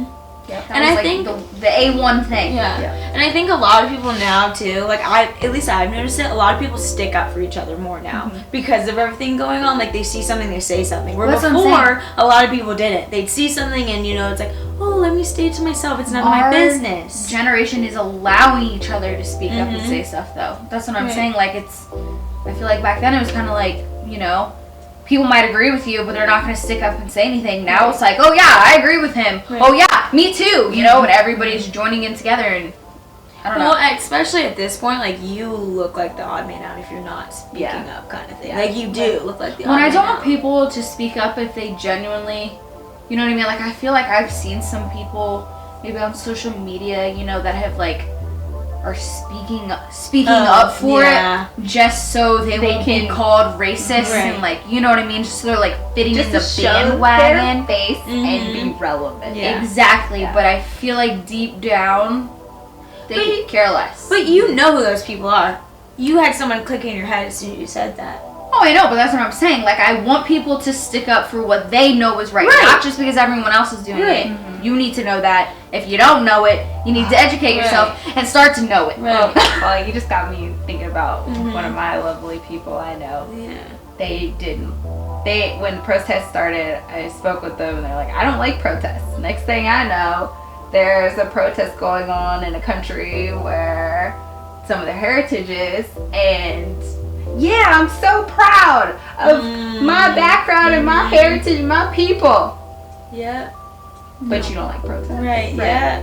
Yep. That And was I like think- the A1 thing. Yeah. And I think a lot of people now too, like at least I've noticed it, a lot of people stick up for each other more now because of everything going on. Like, they see something, they say something. Where Well, that's what I'm before, a lot of people didn't. They'd see something and, it's like, oh, let me stay to myself. It's none of my Our business. generation is allowing each other to speak up and say stuff, though. That's what I'm Right. saying. Like, I feel like back then it was kind of like, people might agree with you, but they're not going to stick up and say anything. Now it's like, oh yeah, I agree with him. Right. Oh yeah, me too. And everybody's joining in together, and I don't know. Well, especially at this point, like, you look like the odd man out if you're not speaking up, kind of thing. Yeah. Like, you do look like the odd When I man don't out. want people to speak up if they genuinely, you know what I mean? Like, I feel like I've seen some people, maybe on social media, that have like, are speaking up for it just so they won't be can- called racist Right. and like, you know what I mean? Just so they're like fitting Just in the to show bandwagon. their face and be relevant. Yeah. Exactly, Yeah. but I feel like deep down, they But could care less. But you know who those people are. You had someone click in your head as soon as you said that. Oh, I know, but that's what I'm saying. Like, I want people to stick up for what they know is right, Right. not just because everyone else is doing Right. it. You need to know that. If you don't know it, you need to educate yourself and start to know it. Right. Well, you just got me thinking about one of my lovely people I know. Yeah. When protests started, I spoke with them and they're like, I don't like protests. Next thing I know, there's a protest going on in a country where some of their heritage is, and yeah, I'm so proud of my background and my heritage and my people. Yeah. But you don't like protests. Right. Yeah.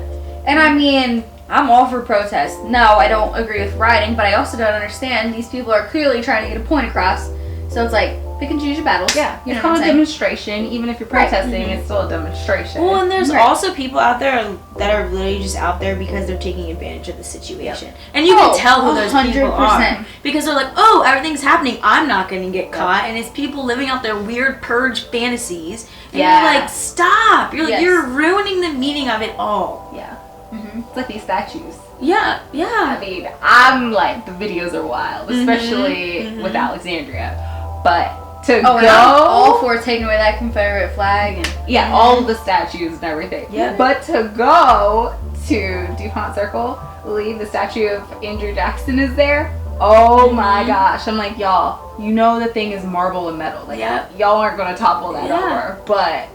And I mean, I'm all for protest. No, I don't agree with rioting, but I also don't understand. These people are clearly trying to get a point across. So it's like, pick and choose your battles. Yeah, You know it's what called I'm a saying? demonstration. Even if you're protesting, it's still a demonstration. Well, and there's Right. also people out there that are literally just out there because they're taking advantage of the situation. And you Oh, can tell who those people 100%. are. Because they're like, oh, everything's happening. I'm not going to get caught. And it's people living out their weird purge fantasies. And Yeah. you're like, stop. You're like, Yes. you're ruining the meaning of it all. yeah. It's like these statues. Yeah. I Yeah. mean, I'm like, the videos are wild, especially with Alexandria. But to Oh, go, and I'm all for taking away that Confederate flag and yeah, all of the statues and everything. Yeah. But to go to DuPont Circle, leave the statue of Andrew Jackson is there. Oh my gosh. I'm like, y'all, you know the thing is marble and metal. Like, Yep. y'all aren't going to topple that Yeah. over. But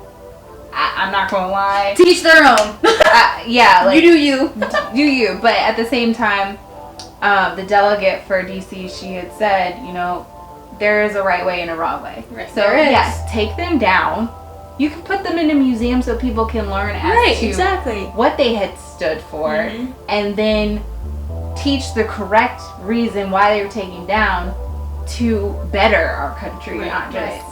I'm not going to lie. teach their own. Yeah, like, You do you. do you. But at the same time, the delegate for DC, she had said, there is a right way and a wrong way. Right. So There is. yes, take them down. You can put them in a museum so people can learn as Right. to Exactly. what they had stood for, and then teach the correct reason why they were taken down to better our country, Right, not just. right.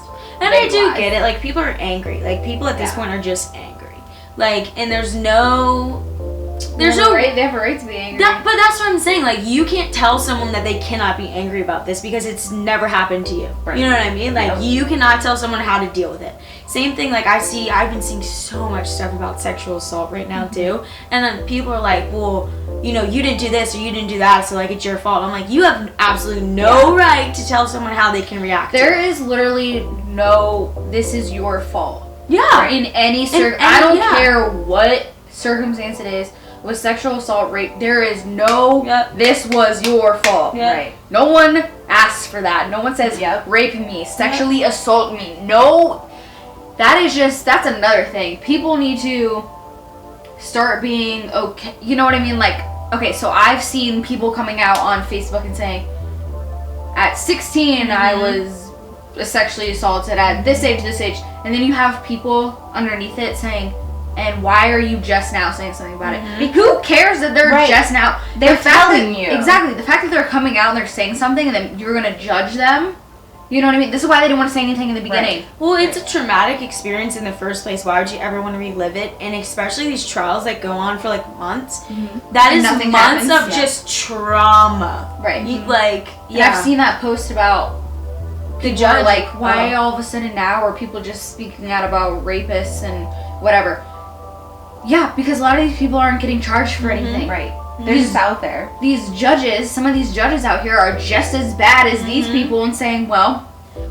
And I do vague-wise. get it. Like, people are angry. Like, people at this Yeah. point are just angry. Like, and there's no They have a right to be angry. But that's what I'm saying. Like, you can't tell someone that they cannot be angry about this because it's never happened to you. Right. You know what I mean? Like, Yep. you cannot tell someone how to deal with it. Same thing, like, I've been seeing so much stuff about sexual assault right now, too. And then people are like, well, you didn't do this or you didn't do that, so, like, it's your fault. I'm like, you have absolutely no right to tell someone how they can react There to it. is literally no, this is your fault. Yeah. In any I don't care what circumstance it is. With sexual assault, rape, there is no, Yep. this was your fault. Yep. Right. No one asks for that. No one says, Yep. rape me, sexually assault me. No, that's another thing. People need to start being okay. You know what I mean? Like, okay, so I've seen people coming out on Facebook and saying, at 16, I was sexually assaulted at this age, and then you have people underneath it saying, And why are you just now saying something about it? Who cares that they're just now? They're telling you. Exactly. The fact that they're coming out and they're saying something and then you're going to judge them. You know what I mean? This is why they didn't want to say anything in the beginning. Right. Well, it's a traumatic experience in the first place. Why would you ever want to relive it? And especially these trials that go on for like months. That is months of just trauma. Right. And I've seen that post about the judge. Like, why all of a sudden now are people just speaking out about rapists and whatever? Yeah, because a lot of these people aren't getting charged for anything. Right. They're just out there. These judges, some of these judges out here are just as bad as these people and saying, well,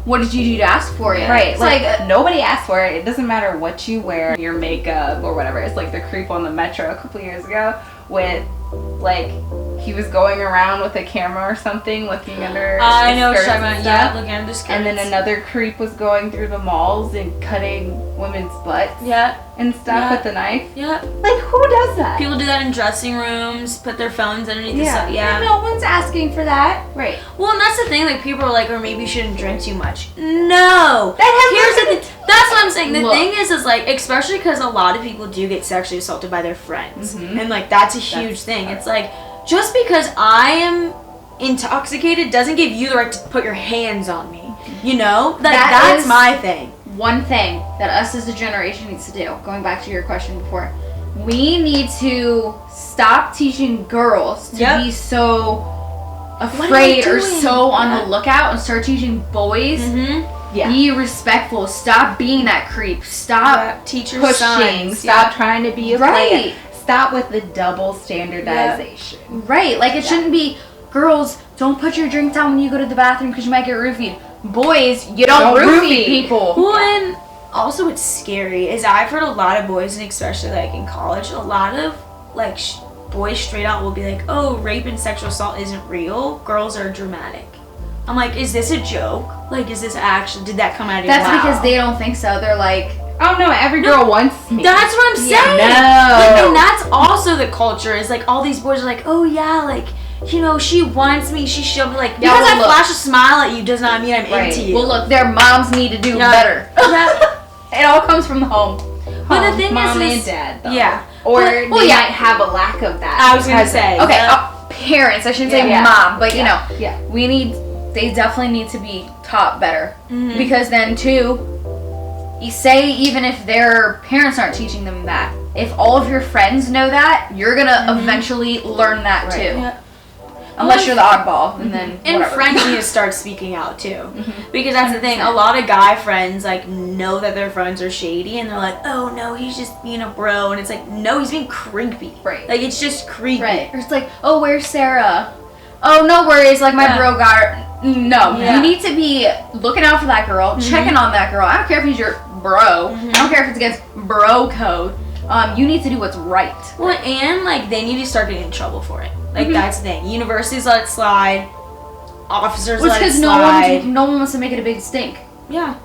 what did you do to ask for it? Right. It's like nobody asked for it. It doesn't matter what you wear, your makeup or whatever. It's like the creep on the metro a couple years ago with, like, he was going around with a camera or something looking under I know what you're talking about. Yeah, looking under the skirts. And then another creep was going through the malls and cutting women's butts and stuff with a knife. Yeah. Like, who does that? People do that in dressing rooms, put their phones underneath the stuff. Yeah. No one's asking for that. Right. Well, and that's the thing, like, people are like, or maybe you shouldn't drink too much. No! That has That's what I'm saying. The thing is like, especially because a lot of people do get sexually assaulted by their friends. And, like, that's a huge thing. It's like, just because I am intoxicated doesn't give you the right to put your hands on me. You know? That's my thing. One thing that us as a generation needs to do, going back to your question before, we need to stop teaching girls to be so afraid or so on the lookout and start teaching boys. Be respectful. Stop being that creep. Stop teachers pushing. Stop trying to be a player. Stop with the double standardization. Right. Like, it shouldn't be, girls, don't put your drink down when you go to the bathroom because you might get roofied. Boys, you don't roofie people. Well, and also what's scary is I've heard a lot of boys, and especially like in college, a lot of like boys straight out will be like, oh, rape and sexual assault isn't real. Girls are dramatic. I'm like, is this a joke? Like, is this actually, did that come out of your mouth? That's because they don't think so. They're like, oh no, every girl wants me. That's what I'm saying. No. And that's also the culture, is like all these boys are like, oh yeah, like, you know, she wants me, she showed me, like, because I flash a smile at you does not mean I'm into you. Well, look, their moms need to do better. It all comes from the home. But the thing Mom is, and dad, though. Yeah. Or they might have a lack of that. I was going to say. Okay, parents, I shouldn't say mom, but you know, they definitely need to be taught better. Because then, too, you say even if their parents aren't teaching them that, if all of your friends know that, you're going to eventually learn that, too. Yeah. Unless you're the oddball, and then and friends need to start speaking out too, because that's the thing. A lot of guy friends like know that their friends are shady, and they're like, "Oh no, he's just being a bro," and it's like, "No, he's being creepy." Right. Like it's just creepy. Right. Or it's like, "Oh, where's Sarah? Oh, no worries. Like my bro got her." No, you need to be looking out for that girl, checking on that girl. I don't care if he's your bro. I don't care if it's against bro code. You need to do what's right. Well, and like they need to start getting in trouble for it. Like that's the thing. Universities let it slide. Officers let it slide. Because no one wants to make it a big stink. Yeah.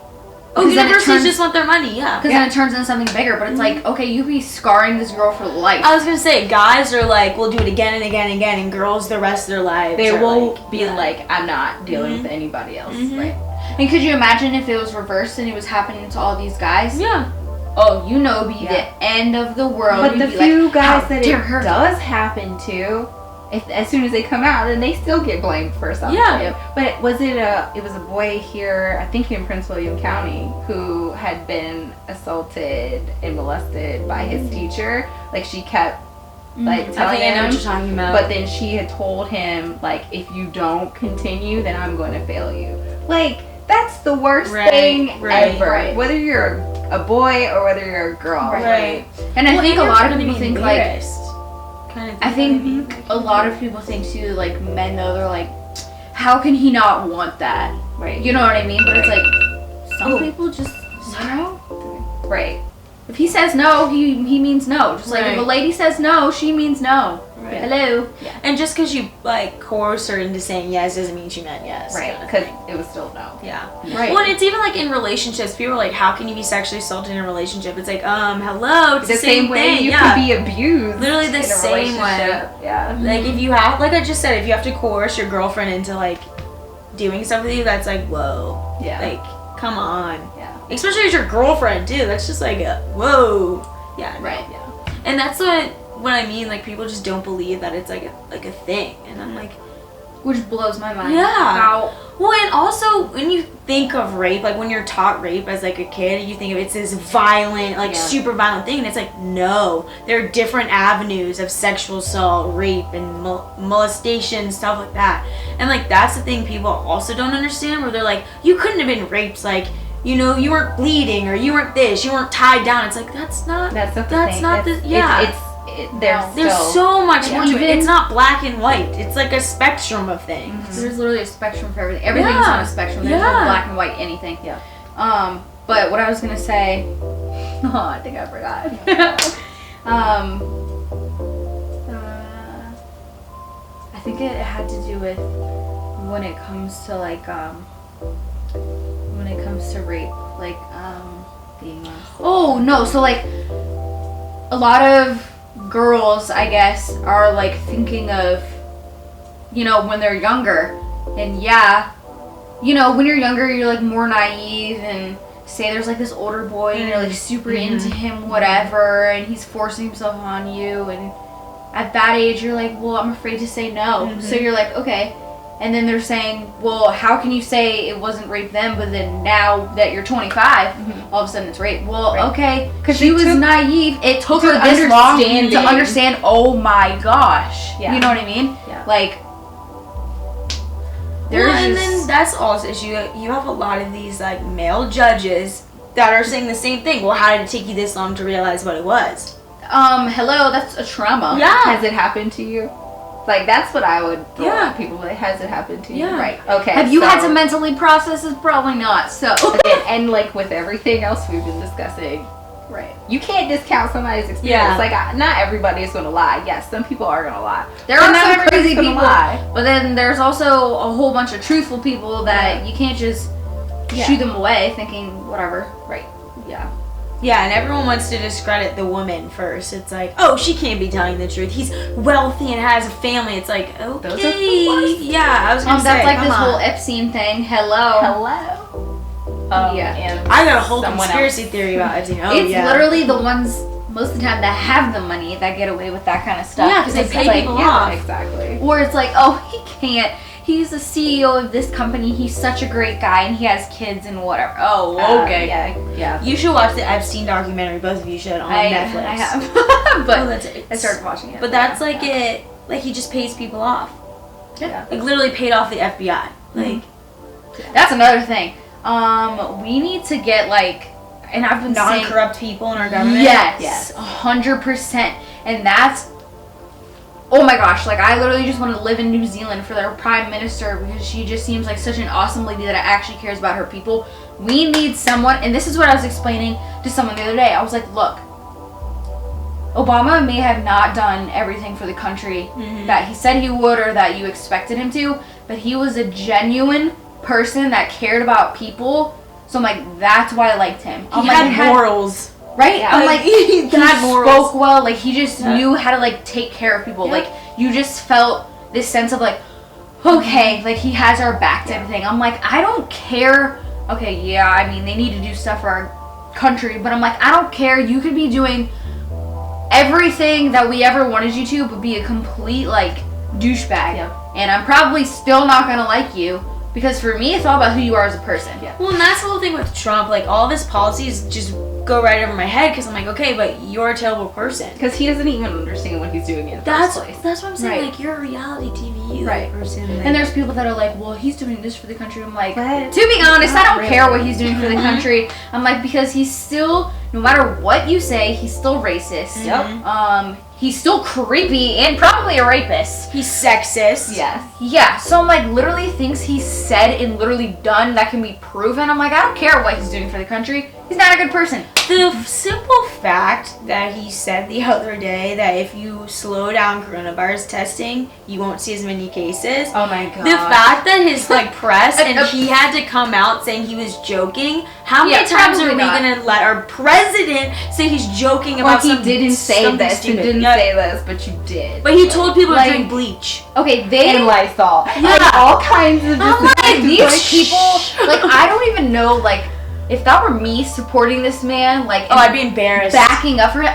Oh, universities just want their money. Yeah. Because then it turns into something bigger. But it's like, okay, you be scarring this girl for life. I was gonna say, guys are like, we'll do it again and again and again, and girls the rest of their lives. They will be like, I'm not dealing with anybody else. Right. And could you imagine if it was reversed and it was happening to all these guys? Yeah. Oh, you know, be the end of the world. But the few guys that it does happen to, as soon as they come out, then they still get blamed for something. Yeah. But it was a boy here, I think in Prince William County, who had been assaulted and molested by his teacher. Like she kept like telling him. I know what you're talking about. But then she had told him, like, if you don't continue, then I'm going to fail you. Like, that's the worst thing ever. Right. Whether you're a boy or whether you're a girl. Right. And I think a lot of people think like, I think a lot of people think too, like men though, they're like, how can he not want that? Right. You know what I mean? But it's like, some people just, you know? Right. If he says no, he means no. Just like if a lady says no, she means no. Right. Hello. Yeah. And just because you like coerce her into saying yes doesn't mean she meant yes. Right. Because it was still no. Yeah. Right. Well, and it's even like in relationships. People are like, how can you be sexually assaulted in a relationship? It's like, hello. It's the same way thing. you can be abused. Literally the in a same way. Yeah. Like if you have, like I just said, if you have to coerce your girlfriend into like doing something with you, that's like, whoa. Yeah. Like, come on. Yeah. Especially as your girlfriend too. That's just like, whoa. Yeah. Right. Yeah. And that's what I mean. Like, people just don't believe that it's like a thing, and I'm like, which blows my mind. yeah. How? Well, and also when you think of rape, like when you're taught rape as like a kid, you think of it's this violent, like super violent thing, and it's like, no, there are different avenues of sexual assault, rape, and molestation, stuff like that. And like, that's the thing people also don't understand, where they're like, you couldn't have been raped, like, you know, you weren't bleeding, or you weren't this, you weren't tied down. It's like, that's not the yeah. There's so much more to it. It's not black and white. It's like a spectrum of things. Mm-hmm. There's literally a spectrum for everything. Everything's on a spectrum. There's no black and white anything. Yeah. But what I was gonna say, I think I forgot. I think it had to do with when it comes to like when it comes to rape, like being. Oh no! So like a lot of girls, I guess, are like thinking of, you know, when they're younger, and you know, when you're younger, you're like more naive, and say there's like this older boy and you're like super into him, whatever, and he's forcing himself on you, and at that age you're like, well, I'm afraid to say no. So you're like, okay. And then they're saying, well, how can you say it wasn't rape then, but then now that you're 25, all of a sudden it's rape? Well, okay, because she was naive. It took her this long to understand, oh my gosh. Yeah. You know what I mean? Yeah. Like, and then that's also issue. You have a lot of these like male judges that are saying the same thing. Well, how did it take you this long to realize what it was? Hello, that's a trauma. Yeah. Has it happened to you? Like, that's what I would throw at people. Like, has it happened to you? Yeah. Right. Okay. Have you had to mentally process this? Probably not. So. and like with everything else we've been discussing, right. You can't discount somebody's experience. Yeah. Like, not everybody is going to lie. Yes, some people are going to lie. There are some crazy people, lie. But then there's also a whole bunch of truthful people that you can't just shoo them away thinking whatever. Right. Yeah. Yeah, and everyone wants to discredit the woman first. It's like, oh, she can't be telling the truth. He's wealthy and has a family. It's like, okay. Those are the worst. Yeah, I was going to say, that's like this whole Epstein thing. Hello. And I got a whole conspiracy theory about Epstein. It's literally the ones most of the time that have the money that get away with that kind of stuff. Yeah, because they pay people off. Exactly. Or it's like, oh, he can't. He's the CEO of this company. He's such a great guy, and he has kids and whatever. Oh, okay. Yeah. You should watch the Epstein documentary. Both of you should on Netflix. I have. But I started watching it. But that's like it. Like, he just pays people off. Yeah. Like, literally paid off the FBI. Like, that's another thing. We need to get like, and I've been saying, non-corrupt people in our government. Yes. 100%. And that's. Oh my gosh, like I literally just want to live in New Zealand for their prime minister because she just seems like such an awesome lady that actually cares about her people. We need someone, and this is what I was explaining to someone the other day. I was like, look, Obama may have not done everything for the country that he said he would or that you expected him to, but he was a genuine person that cared about people. So I'm like, that's why I liked him. He had morals. Right? Yeah. I'm like, he morals. spoke well. Like, he just knew how to, like, take care of people. Yeah. Like, you just felt this sense of, like, okay, like, he has our back type of thing. I'm like, I don't care. Okay, yeah, I mean, they need to do stuff for our country. But I'm like, I don't care. You could be doing everything that we ever wanted you to, but be a complete, like, douchebag. Yeah. And I'm probably still not going to like you. Because for me, it's all about who you are as a person. Yeah. Well, and that's the whole thing with Trump. Like, all of his policies just go right over my head because I'm like, okay, but you're a terrible person. Because he doesn't even understand what he's doing in the first place. That's what I'm saying. Right. Like, you're a reality TV person. Like, and there's people that are like, well, he's doing this for the country. I'm like, to be honest, I don't care what he's doing for the country. I'm like, because he's still, no matter what you say, he's still racist. Yep. He's still creepy and probably a rapist. He's sexist. Yes. Yeah, so I'm like, literally things he's said and literally done that can be proven. I'm like, I don't care what he's doing for the country. He's not a good person. The simple fact that he said the other day that if you slow down coronavirus testing, you won't see as many cases. Oh my god. The fact that his like press and he had to come out saying he was joking. How many times are we gonna let our president say he's joking about he something? Didn't say this. Stupid. He didn't say this, but you did. But he told people like, to drink bleach. Okay, they and Lysol. Yeah. Like, all kinds of. I'm like, these people. Like, I don't even know. Like, if that were me supporting this man, like, I'd be embarrassed. Backing up for him.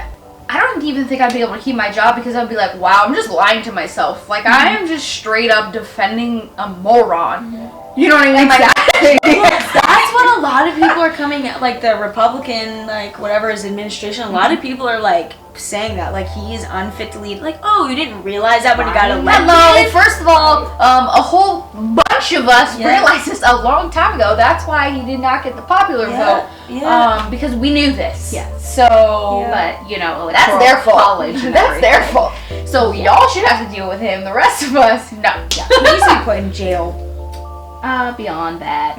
I don't even think I'd be able to keep my job because I'd be like, wow, I'm just lying to myself. Like, I am just straight up defending a moron. You know what I mean? Exactly. That's what a lot of people are coming at, like the Republican, like whatever his administration. A lot of people are like saying that, like he's unfit to lead. Like, oh, you didn't realize that when you got elected? Hello. First of all, a whole bunch of us realized this a long time ago. That's why he did not get the popular vote. Yeah. Because we knew this. Yeah. So, but you know, that's their fault. College and That's their fault. So y'all should have to deal with him. The rest of us, no. Yeah. He needs to be put in jail. Beyond that.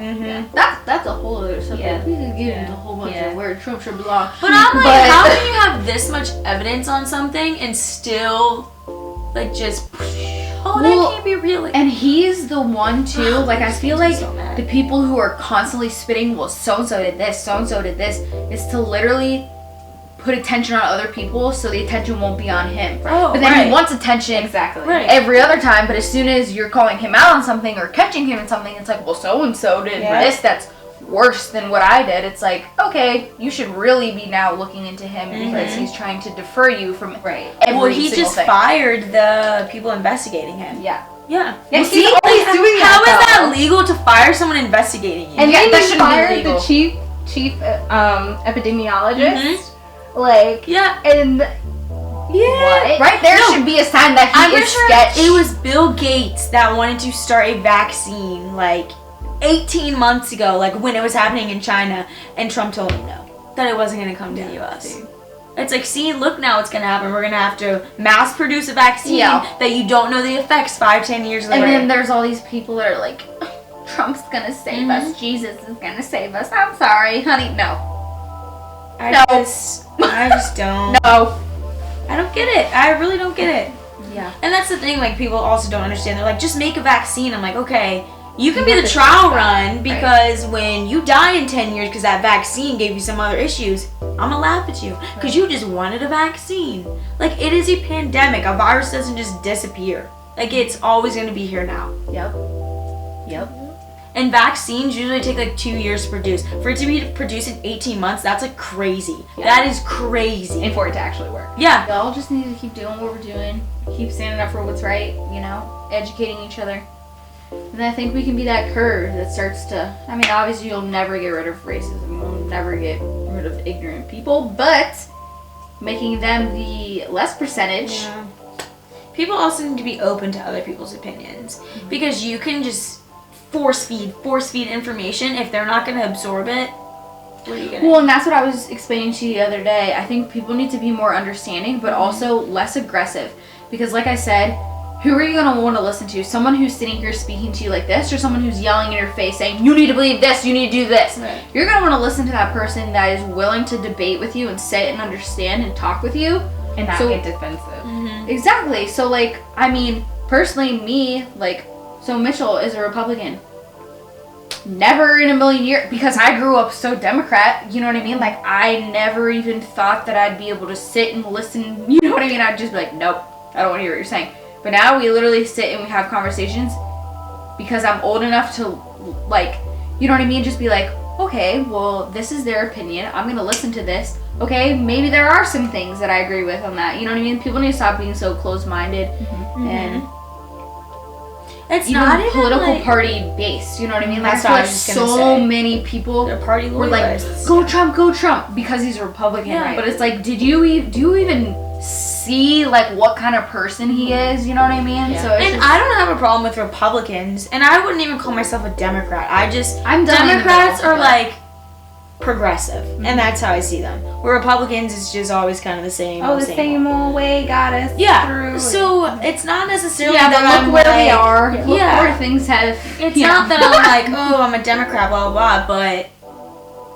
That's a whole other subject. Yeah. We could get into a whole bunch of where Trump should belong. But I'm like, how can you have this much evidence on something and still, like, just, that can't be real. Like, And he's the one too. Like, I feel like so mad. the people who are constantly spitting, well, so and so did this, so and so did this, is to literally put attention on other people so the attention won't be on him. Oh, but then right. he wants attention Exactly. Right. every other time, but as soon as you're calling him out on something or catching him in something, it's like, well, so and so did this that's worse than what I did. It's like, okay, you should really be now looking into him because he's trying to defer you from every he single just thing. fired the people investigating him. Yeah. Yeah. Yeah, Well, he's always doing How is that. that legal to fire someone investigating you? And Yeah, then that he shouldn't be fired legal. the chief epidemiologist. Like, Yeah. and What? Right there should be a sign that he I'm is sure sketch. it was Bill Gates that wanted to start a vaccine like 18 months ago, like when it was happening in China, and Trump told him no, that it wasn't going to come to the U.S. It's like, see, look now what's going to happen. We're going to have to mass produce a vaccine that you don't know the effects 5-10 years later. And then there's all these people that are like, Trump's gonna save us. Jesus is gonna save us. I'm sorry, honey. No. I just don't. No. I don't get it. I really don't get it. Yeah. And that's the thing, like, people also don't understand. They're like, just make a vaccine. I'm like, okay, you can be the trial run because when you die in 10 years because that vaccine gave you some other issues, I'm gonna laugh at you because you just wanted a vaccine. Like, it is a pandemic. A virus doesn't just disappear. Like, it's always gonna be here now. Yep. And vaccines usually take like 2 years to produce. For it to be produced in 18 months, that's like crazy. That is crazy. and for it to actually work. Yeah. Y'all just need to keep doing what we're doing. Keep standing up for what's right, you know, educating each other. And I think we can be that curve that starts to, I mean, obviously you'll never get rid of racism. You'll never get rid of ignorant people, but making them the less percentage. Yeah. People also need to be open to other people's opinions. Because you can just force feed information. If they're not going to absorb it, what are you going to do? Well, and that's what I was explaining to you the other day. I think people need to be more understanding, but also less aggressive. Because like I said, who are you going to want to listen to? Someone who's sitting here speaking to you like this, or someone who's yelling in your face saying, you need to believe this, you need to do this. Right. You're going to want to listen to that person that is willing to debate with you and sit and understand and talk with you. And not get defensive. Exactly. So, like, I mean, personally, me, like, so Mitchell is a Republican. Never in a million years, because I grew up so Democrat, you know what I mean? Like, I never even thought that I'd be able to sit and listen, you know what I mean? I'd just be like, nope, I don't want to hear what you're saying. But now we literally sit and we have conversations because I'm old enough to, like, you know what I mean? Just be like, okay, well, this is their opinion. I'm going to listen to this. Okay, maybe there are some things that I agree with on that. You know what I mean? People need to stop being so closed-minded and it's even not even political like, party based. You know what I mean? Like, I That's feel what I like was just gonna so say. many people they're party were like, loyalists. go Trump, because he's a Republican. Yeah. But it's like, do you even see like what kind of person he is? You know what I mean? Yeah. So it's And just, I don't have a problem with Republicans, and I wouldn't even call myself a Democrat. I'm done in the Democrats middle, are but- like progressive, and that's how I see them. Where Republicans is just always kind of the same. Oh, the same old way got us Yeah. through. So it's not necessarily yeah, that but I'm look where we like- are. Yeah. Look where things have. It's you not know. that I'm like, oh, I'm a Democrat, blah blah blah, but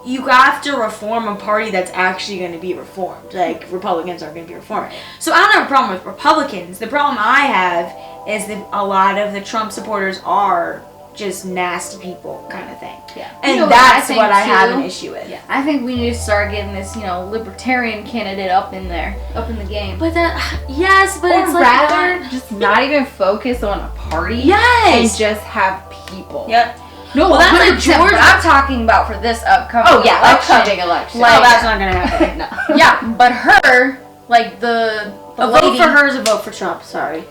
you have to reform a party that's actually going to be reformed. Like, Republicans aren't going to be reformed. So I don't have a problem with Republicans. The problem I have is that a lot of the Trump supporters are just nasty people kind of thing. Yeah. And You know that's think what I have too? an issue with. Yeah, I think we need to start getting this, you know, libertarian candidate up in there, up in the game. But that, yes, but or it's like rather, not- just not even focus on a party. Yes. And just have people. Yep. No, Well, that's like 100%, Georgia. but I'm talking about for this upcoming Oh yeah, election. upcoming election. Like- Oh, that's not gonna happen. no. Yeah, but her Like the A lady. vote for her is a vote for Trump. Sorry.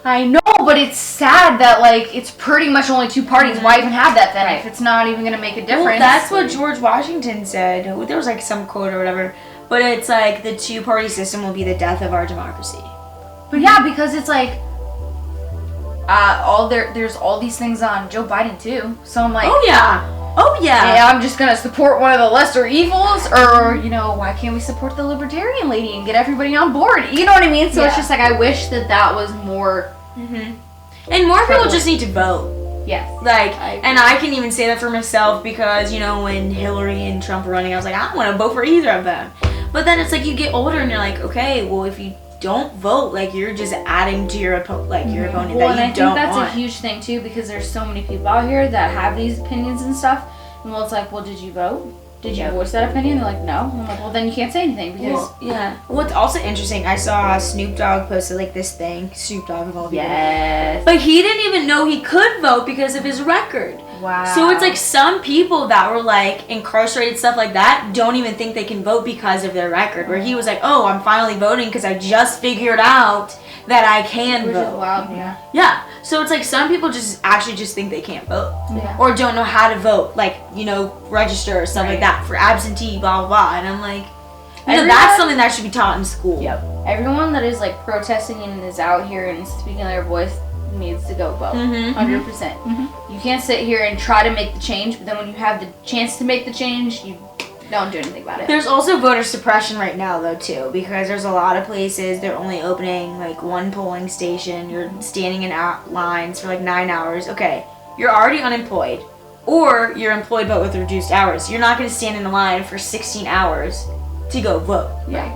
I know, but it's sad that like it's pretty much only two parties. Why even have that then if it's not even gonna make a difference? Well, that's what George Washington said. There was like some quote or whatever, but it's like the two-party system will be the death of our democracy. But yeah, because it's like there's all these things on Joe Biden too. So I'm like, Oh yeah. I'm just gonna support one of the lesser evils, or why can't we support the libertarian lady and get everybody on board? You know what I mean? So it's just like I wish that was more. And more people just need to vote. Yes. And I can even say that for myself because when Hillary and Trump were running, I was like, I don't want to vote for either of them. But then it's like you get older and you're like, okay, well if you don't vote, like you're just adding to your opponent Well, that you and I don't think that's want. a huge thing too, because there's so many people out here that have these opinions and stuff. And well, it's like, well, did you vote? Did you voice that opinion? They're like, no. I'm like, well, then you can't say anything because. Well, what's also interesting, I saw Snoop Dogg posted like this thing. Snoop Dogg of all people. Yes. But he didn't even know he could vote because of his record. Wow. So it's like some people that were like incarcerated, stuff like that, don't even think they can vote because of their record. Where he was like, oh, I'm finally voting because I just figured out that I can Which vote. is wild, yeah. Yeah. So it's like some people just think they can't vote. Yeah. Or don't know how to vote, like, register or stuff like that for absentee, blah, blah, blah. And I'm like, that's something that should be taught in school. Yep. Everyone that is like protesting and is out here and speaking their voice needs to go vote. 100%. You can't sit here and try to make the change, but then when you have the chance to make the change, you don't do anything about it. There's also voter suppression right now, though, too, because there's a lot of places they're only opening like one polling station. You're standing in lines for like 9 hours. Okay, you're already unemployed, or you're employed but with reduced hours. You're not going to stand in a line for 16 hours to go vote. Yeah.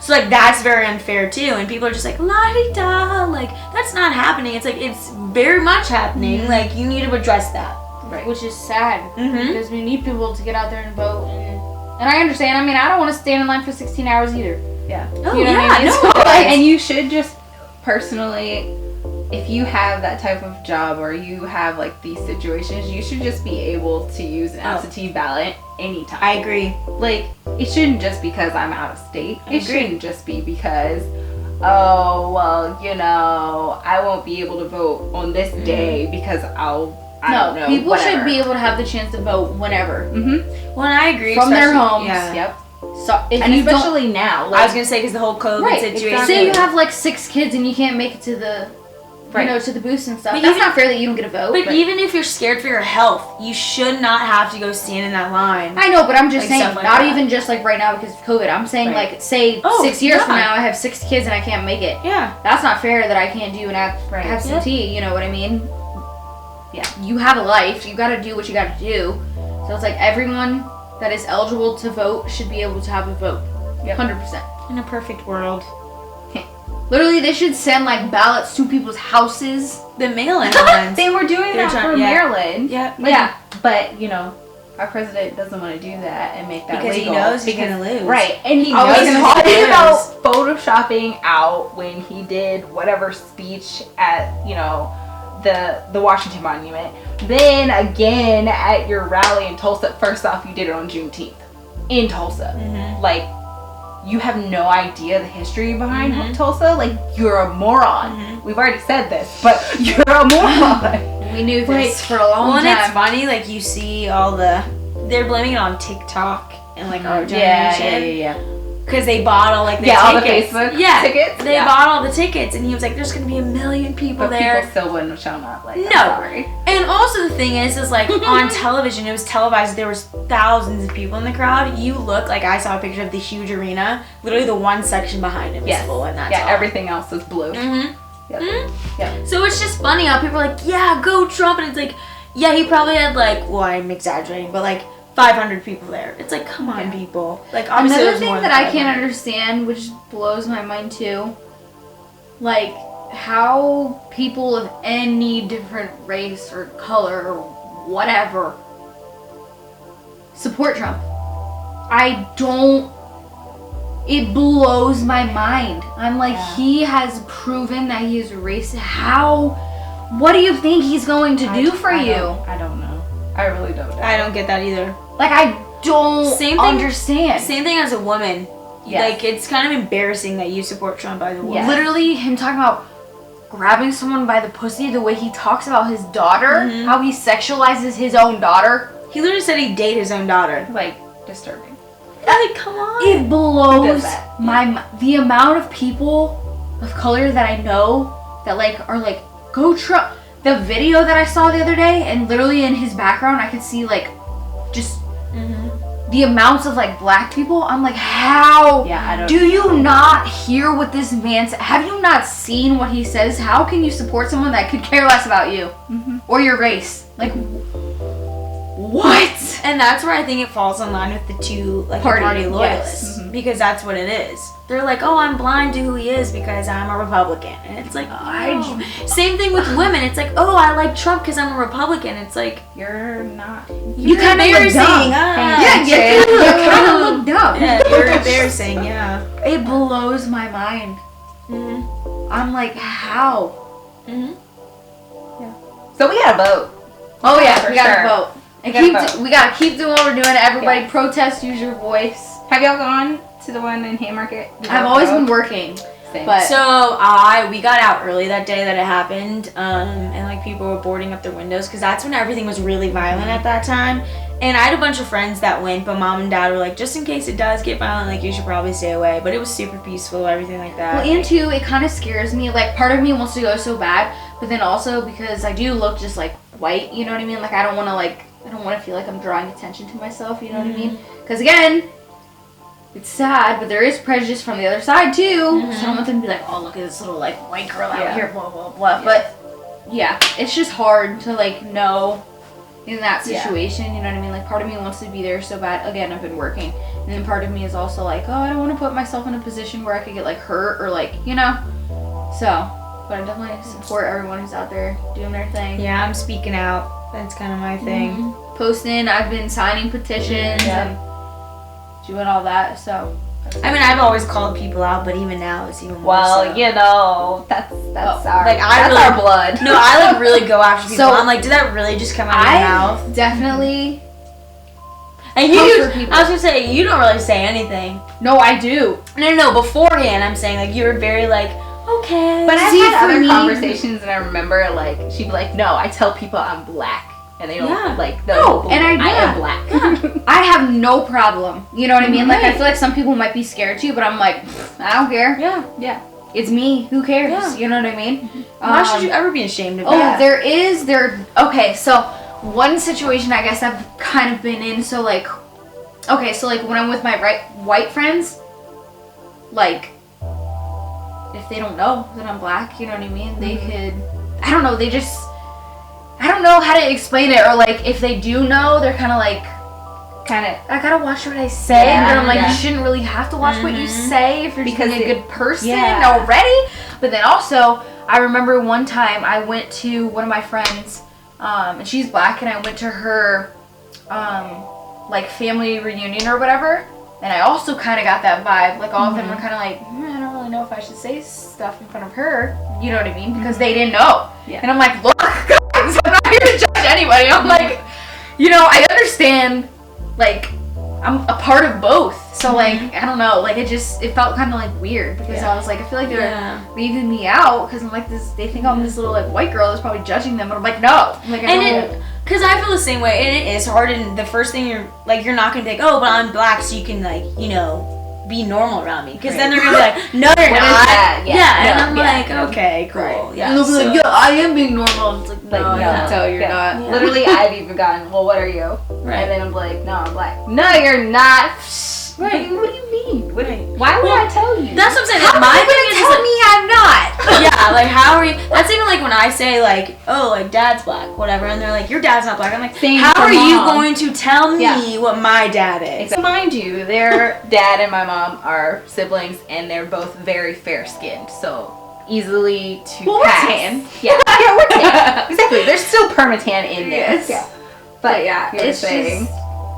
So like that's very unfair too, and people are just like la-di-da, like that's not happening. It's like it's very much happening. Like you need to address that. Right. Which is sad because we need people to get out there and vote. And I understand. I mean, I don't want to stand in line for 16 hours either. Yeah. Oh, you know yeah, what I mean? no, So, like, And you should just personally, if you have that type of job or you have like these situations, you should just be able to use an absentee ballot anytime. I agree. Like, it shouldn't just because I'm out of state. I It agree. shouldn't just be because, oh, well, I won't be able to vote on this day because I don't know, people whatever. should be able to have the chance to vote whenever. Well, and I agree. From their especially- homes. Yeah. Yep. So if And you don't, especially now. I was gonna say because the whole COVID situation. exactly. say you have like 6 kids and you can't make it to the, to the booths and stuff. But That's even- not fair that you don't get a vote. But even if you're scared for your health, you should not have to go stand in that line. I know, but I'm just Like, saying, stuff like not that. even just like right now because of COVID. I'm saying Right. like, say Oh, 6 years from yeah. now I have 6 kids and I can't make it. Yeah. That's not fair that I can't do an absentee. You know what I mean? Yeah. You have a life. You got to do what you got to do. So it's like everyone that is eligible to vote should be able to have a vote. 100%. In a perfect world. Literally, they should send like ballots to people's houses. The mail-in ones. They were doing They're that trying- for yeah. Maryland. Yeah. Yeah. But, our president doesn't want to do that and make that Because legal. he knows he's gonna lose. Right. And he I was was gonna talking say about photoshopping out when he did whatever speech at, the Washington Monument. Then again at your rally in Tulsa. First off, you did it on Juneteenth in Tulsa. Like, you have no idea the history behind Tulsa. Like, you're a moron. We've already said this, but you're a moron. We knew this for a long Well, and time. it's funny, like you see all they're blaming it on TikTok and like our generation. Yeah. Because they bought all like the Yeah, all the tickets. Facebook yeah, tickets. They bought all the tickets, and he was like, "There's gonna be 1 million people But there." people still wouldn't have shown up. Like, No. I'm sorry. And also the thing is like on television, it was televised. There was thousands of people in the crowd. You look like I saw a picture of the huge arena. Literally, the one section behind it was full, and that's all. Everything else was blue. Yep. So it's just funny how people are like, "Yeah, go Trump," and it's like, yeah, he probably had like, well, I'm exaggerating, but like 500 people there. It's like, come on, people. Like, obviously, Another there's thing more that than I can't 500. understand, which blows my mind too, like how people of any different race or color or whatever support Trump. I don't. It blows my mind. I'm like, he has proven that he is racist. How? What do you think he's going to do for you? I don't know. I really don't know. I don't get that either. Like, I don't Same thing- understand. Same thing as a woman. Yes. Like, it's kind of embarrassing that you support Trump, by the way. Yes. Literally, him talking about grabbing someone by the pussy, the way he talks about his daughter, how he sexualizes his own daughter. He literally said he'd date his own daughter. Like, disturbing. Like, come on. It blows that? the amount of people of color that I know that like are like, go Trump. The video that I saw the other day, and literally in his background I could see like just the amounts of like black people. I'm like, how do you not hear what this man says? Have you not seen what he says? How can you support someone that could care less about you or your race? Like, what? And that's where I think it falls in line with the two like party loyalists, because that's what it is. They're like, oh, I'm blind to who he is because I'm a Republican, and it's like, no. Same thing with women. It's like, oh, I like Trump because I'm a Republican. It's like, You're not. You kind of look dumb. Yeah, you kind of look dumb. Yeah, you're embarrassing. Yeah. It blows my mind. I'm like, how? So we gotta vote. Oh yeah, For we gotta sure. vote. And we gotta keep doing what we're doing. Everybody protest, use your voice. Have y'all gone to the one in Haymarket? I've always been working. Same. But So we got out early that day that it happened, and like people were boarding up their windows because that's when everything was really violent at that time. And I had a bunch of friends that went, but mom and dad were like, just in case it does get violent, like you should probably stay away. But it was super peaceful, everything like that. well, and too, it kind of scares me. Like, part of me wants to go so bad, but then also because I do look just like white. You know what I mean? Like, I don't want to feel like I'm drawing attention to myself. You know what I mean? Because again, it's sad, but there is prejudice from the other side too. So I don't want them to be like, oh, look at this little like white girl out here, blah blah blah. But yeah, it's just hard to like know in that situation. You know what I mean? Like, part of me wants to be there so bad. Again, I've been working, and then part of me is also like, oh, I don't want to put myself in a position where I could get like hurt or like, you know. So, but I definitely support everyone who's out there doing their thing. Yeah, I'm speaking out. That's kind of my thing. Posting, I've been signing petitions and doing all that. So, I mean, I've always called people out, but even now it's even more Well, so. you know, that's our like, that's our blood. No, I like really go after people. So, I'm like, did that really just come out of your mouth? Definitely. And Come for people. I was gonna say, you don't really say anything. No, I do. No, beforehand, I'm saying, like, you were very, like, okay. But I've See, had for other me- conversations, and I remember like she'd be like, "No, I tell people I'm black." And they don't like No, and I am black. I have no problem. You know what I mean? Like, I feel like some people might be scared too, but I'm like, I don't care. Yeah. It's me. Who cares? Yeah. You know what I mean? Why should you ever be ashamed of Oh, that? Okay, so one situation I guess I've kind of been in. So like, okay, so like when I'm with my white friends, like, if they don't know that I'm black, you know what I mean? They could, I don't know, I don't know how to explain it, or like if they do know, they're kind of like, I gotta watch what I say, but I'm like, you shouldn't really have to watch what you say if you're just being a good person already. But then also, I remember one time I went to one of my friends, and she's black, and I went to her, like family reunion or whatever, and I also kind of got that vibe. Like, all of them were kind of like, I don't really know if I should say stuff in front of her. You know what I mean? Because they didn't know. Yeah. And I'm like, look, guys, I'm not here to judge anybody. I'm like, you know, I understand, like, I'm a part of both. So, like, I don't know. Like, it felt kind of, like, weird. Because I was like, I feel like they're leaving me out. Because I'm like, they think I'm this little, like, white girl that's probably judging them. But I'm like, no. I'm like, because I feel the same way, and it is hard, and the first thing you're not gonna be like, oh, but I'm black, so you can, like, you know, be normal around me, because then they're gonna be like, no, you're not. And I'm like, okay, cool. And they'll be like, yeah, I am being normal. And it's like, no, I can tell you're not. Yeah. Literally, I've even gotten, well, what are you? Right. And then I'm like, no, I'm black. No, you're not. Right. What do you mean? Why would I tell you? That's what I'm saying. How my are you thing gonna is tell like, me I'm not? yeah, like, how are you? That's even like when I say, like, oh, like, dad's black, whatever, and they're like, your dad's not black. I'm like, Same how for are you mom. going to tell me what my dad is? Mind you, their dad and my mom are siblings, and they're both very fair-skinned, so easily to pass. We're tan. Yeah, we're tan. Exactly. There's still permatan in there. Yes. Yeah. But yeah, it's saying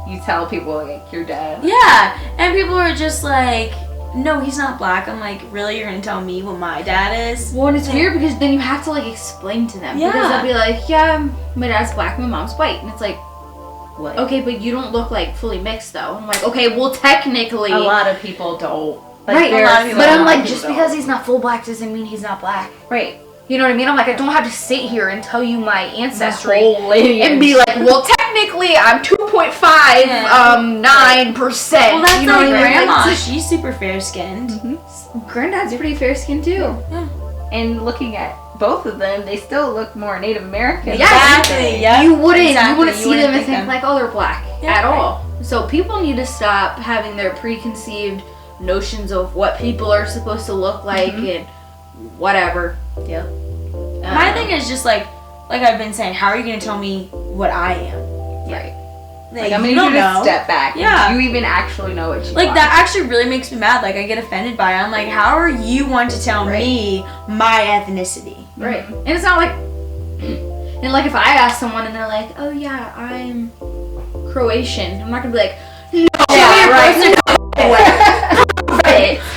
you tell people like your dad. Yeah, and people are just like, no, he's not black. I'm like, really? You're gonna tell me what my dad is? Well, and it's weird because then you have to like explain to them. Yeah. Because they'll be like, yeah, my dad's black, my mom's white. And it's like, Like, okay, but you don't look like fully mixed though. I'm like, okay, well technically. a lot of people don't. Like, Right, there are but so I'm many like, just people because he's not full black doesn't mean he's not black. right. You know what I mean? I'm like, I don't have to sit here and tell you my ancestry whole lineage. and be like, well, technically I'm 2.5, 9%. Well, that's you know like what I mean? grandma. She's super fair skinned. Granddad's pretty fair skinned too. And looking at both of them, they still look more Native American. Yeah, Exactly. Yeah. You wouldn't Exactly. see them and think like, oh, they're black Yeah, at right. all. So people need to stop having their preconceived notions of what people are supposed to look like and whatever. Yep. My thing is just like I've been saying, how are you going to tell me what I am? Right. Like, I'm you gonna don't need to know. step back. Yeah. Do you even actually know what you Like, are? that actually really makes me mad. Like, I get offended by it. I'm like, how are you one to tell me my ethnicity? Right. And it's not like, and like if I ask someone and they're like, oh yeah, I'm Croatian, I'm not gonna be like, no, Yeah, right.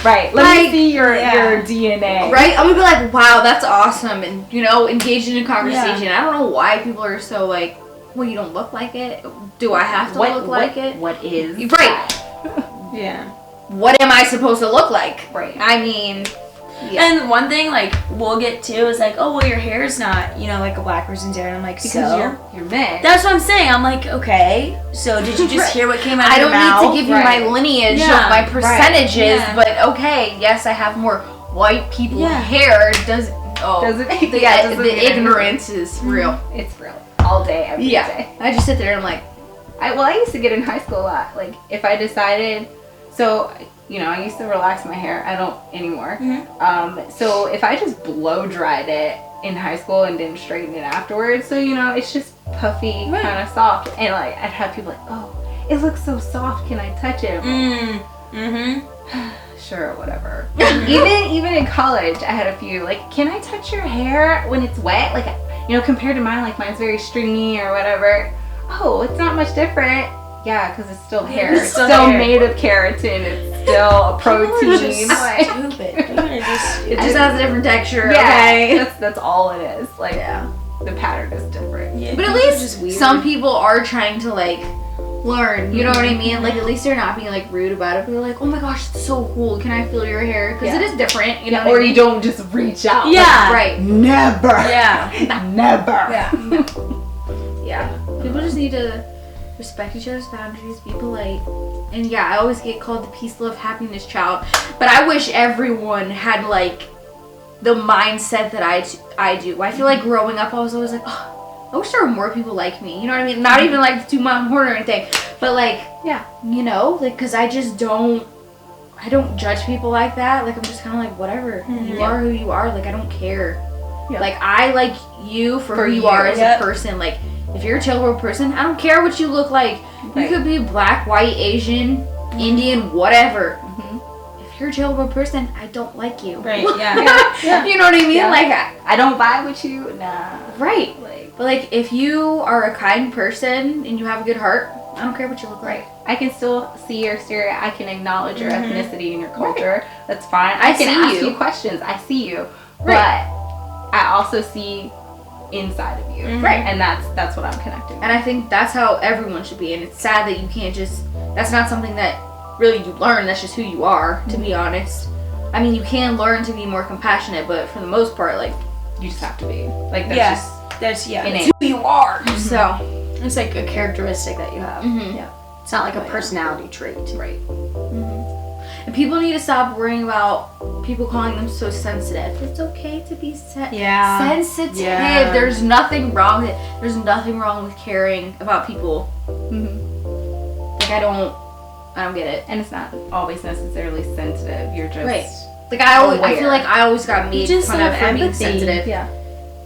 Right. Let Like, me see your yeah. DNA. Right? I'm gonna be like, wow, that's awesome, and engage in a conversation. I don't know why people are so like, well, you don't look like it. Do I have to look like it? What is Right. Yeah. What am I supposed to look like? Right. I mean, And one thing, like, we'll get to is like, oh, well, your hair is not, like a black person's hair. And I'm like, because so? you're mixed. That's what I'm saying. I'm like, okay, so did you just hear what came out I of your don't mouth? need to give you my lineage Yeah, of my percentages, yeah. but okay, yes, I have more white people Yeah. hair. Doesn't doesn't the mean ignorance is real. It's real. All day, every day. I just sit there and I'm like, I used to get in high school a lot. Like, if I decided, so, I used to relax my hair. I don't anymore. So if I just blow dried it in high school and didn't straighten it afterwards, so, it's just puffy, kind of soft. And, like, I'd have people like, oh, it looks so soft. Can I touch it? Sure, whatever. even in college, I had a few, like, can I touch your hair when it's wet? Like, compared to mine, like, mine's very stringy or whatever. Oh, it's not much different. Yeah, because it's still hair. It's still hair. made of keratin. It's still a protein. Like, Stupid. it just has a different texture. yeah, Okay. that's all it is. Like, the pattern is different. Yeah, But at people are least just weird. some people are trying to like learn. You know what I mean? Like at least they're not being like rude about it. But they're like, oh my gosh, it's so cool. Can I feel your hair? Because it is different. You know what or I mean? you don't just reach out. Yeah. Right. Never. Yeah. Never. Yeah. Yeah. People just need to respect each other's boundaries, be polite. And yeah, I always get called the peace, love, happiness child. But I wish everyone had like the mindset that I do. I feel like growing up I was always like, oh, I wish there were more people like me. You know what I mean? Not even like to my horn or anything. But like, like, cause I just don't judge people like that. Like I'm just kind of like, whatever. You are who you are. Like I don't care. Yeah. Like I like you for who you are as a person. Like if you're a tailboard person, I don't care what you look like. You could be black, white, Asian, Indian, whatever. If you're a tailboard person, I don't like you. Right, yeah. You know what I mean? Yeah. Like, I don't vibe with you. Nah. right. Like, But like, if you are a kind person and you have a good heart, I don't care what you look like. I can still see your exterior. I can acknowledge your ethnicity and your culture. That's fine. I I can see ask you. you questions. I see you. Right. But I also see inside of you. Right. And that's what I'm connecting with. And I think that's how everyone should be. And it's sad that you can't just, that's not something that really you learn. That's just who you are, to be honest. I mean, you can learn to be more compassionate, but for the most part, like, You just have to be. Like, that's That's innate. who you are. So, It's like a characteristic that you have. yeah. It's not like a personality trait. Right. And people need to stop worrying about people calling them so sensitive. It's okay to be Yeah. sensitive. Yeah. There's nothing wrong with it. There's nothing wrong with caring about people. Like I don't get it. And it's not always necessarily sensitive. You're just Right. Like I aware. feel like I always got made just fun have of for being empathy. sensitive. Yeah.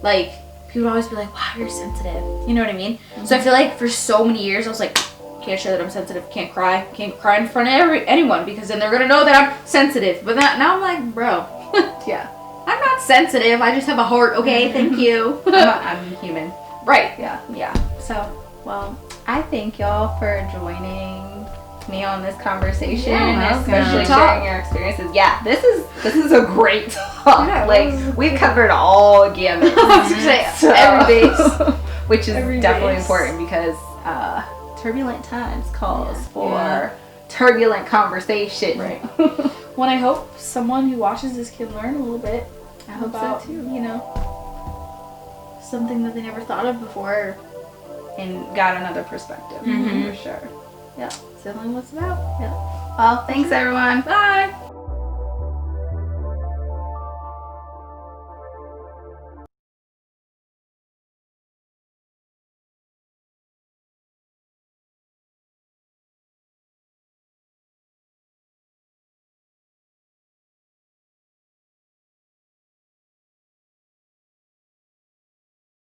Like people would always be like, "Wow, you're sensitive." You know what I mean? So I feel like for so many years I was like, can't show that I'm sensitive, can't cry in front of anyone because then they're gonna know that I'm sensitive. But now I'm like, bro, Yeah. I'm not sensitive. I just have a heart. Okay, thank you. I'm human. Right. Yeah. So, Well, I thank y'all for joining me on this conversation, Yeah, especially welcome. sharing your experiences. Yeah, this is a great talk. Yeah, like we've covered all gamut, I was gonna say, every base. which is Every definitely base. important because turbulent times calls for Yeah. turbulent conversation. Right. Well, I hope someone who watches this can learn a little bit I hope about, so too. you know, something that they never thought of before. And got another perspective Mhm. for sure. Sibling what's about. Well, thanks everyone. Bye.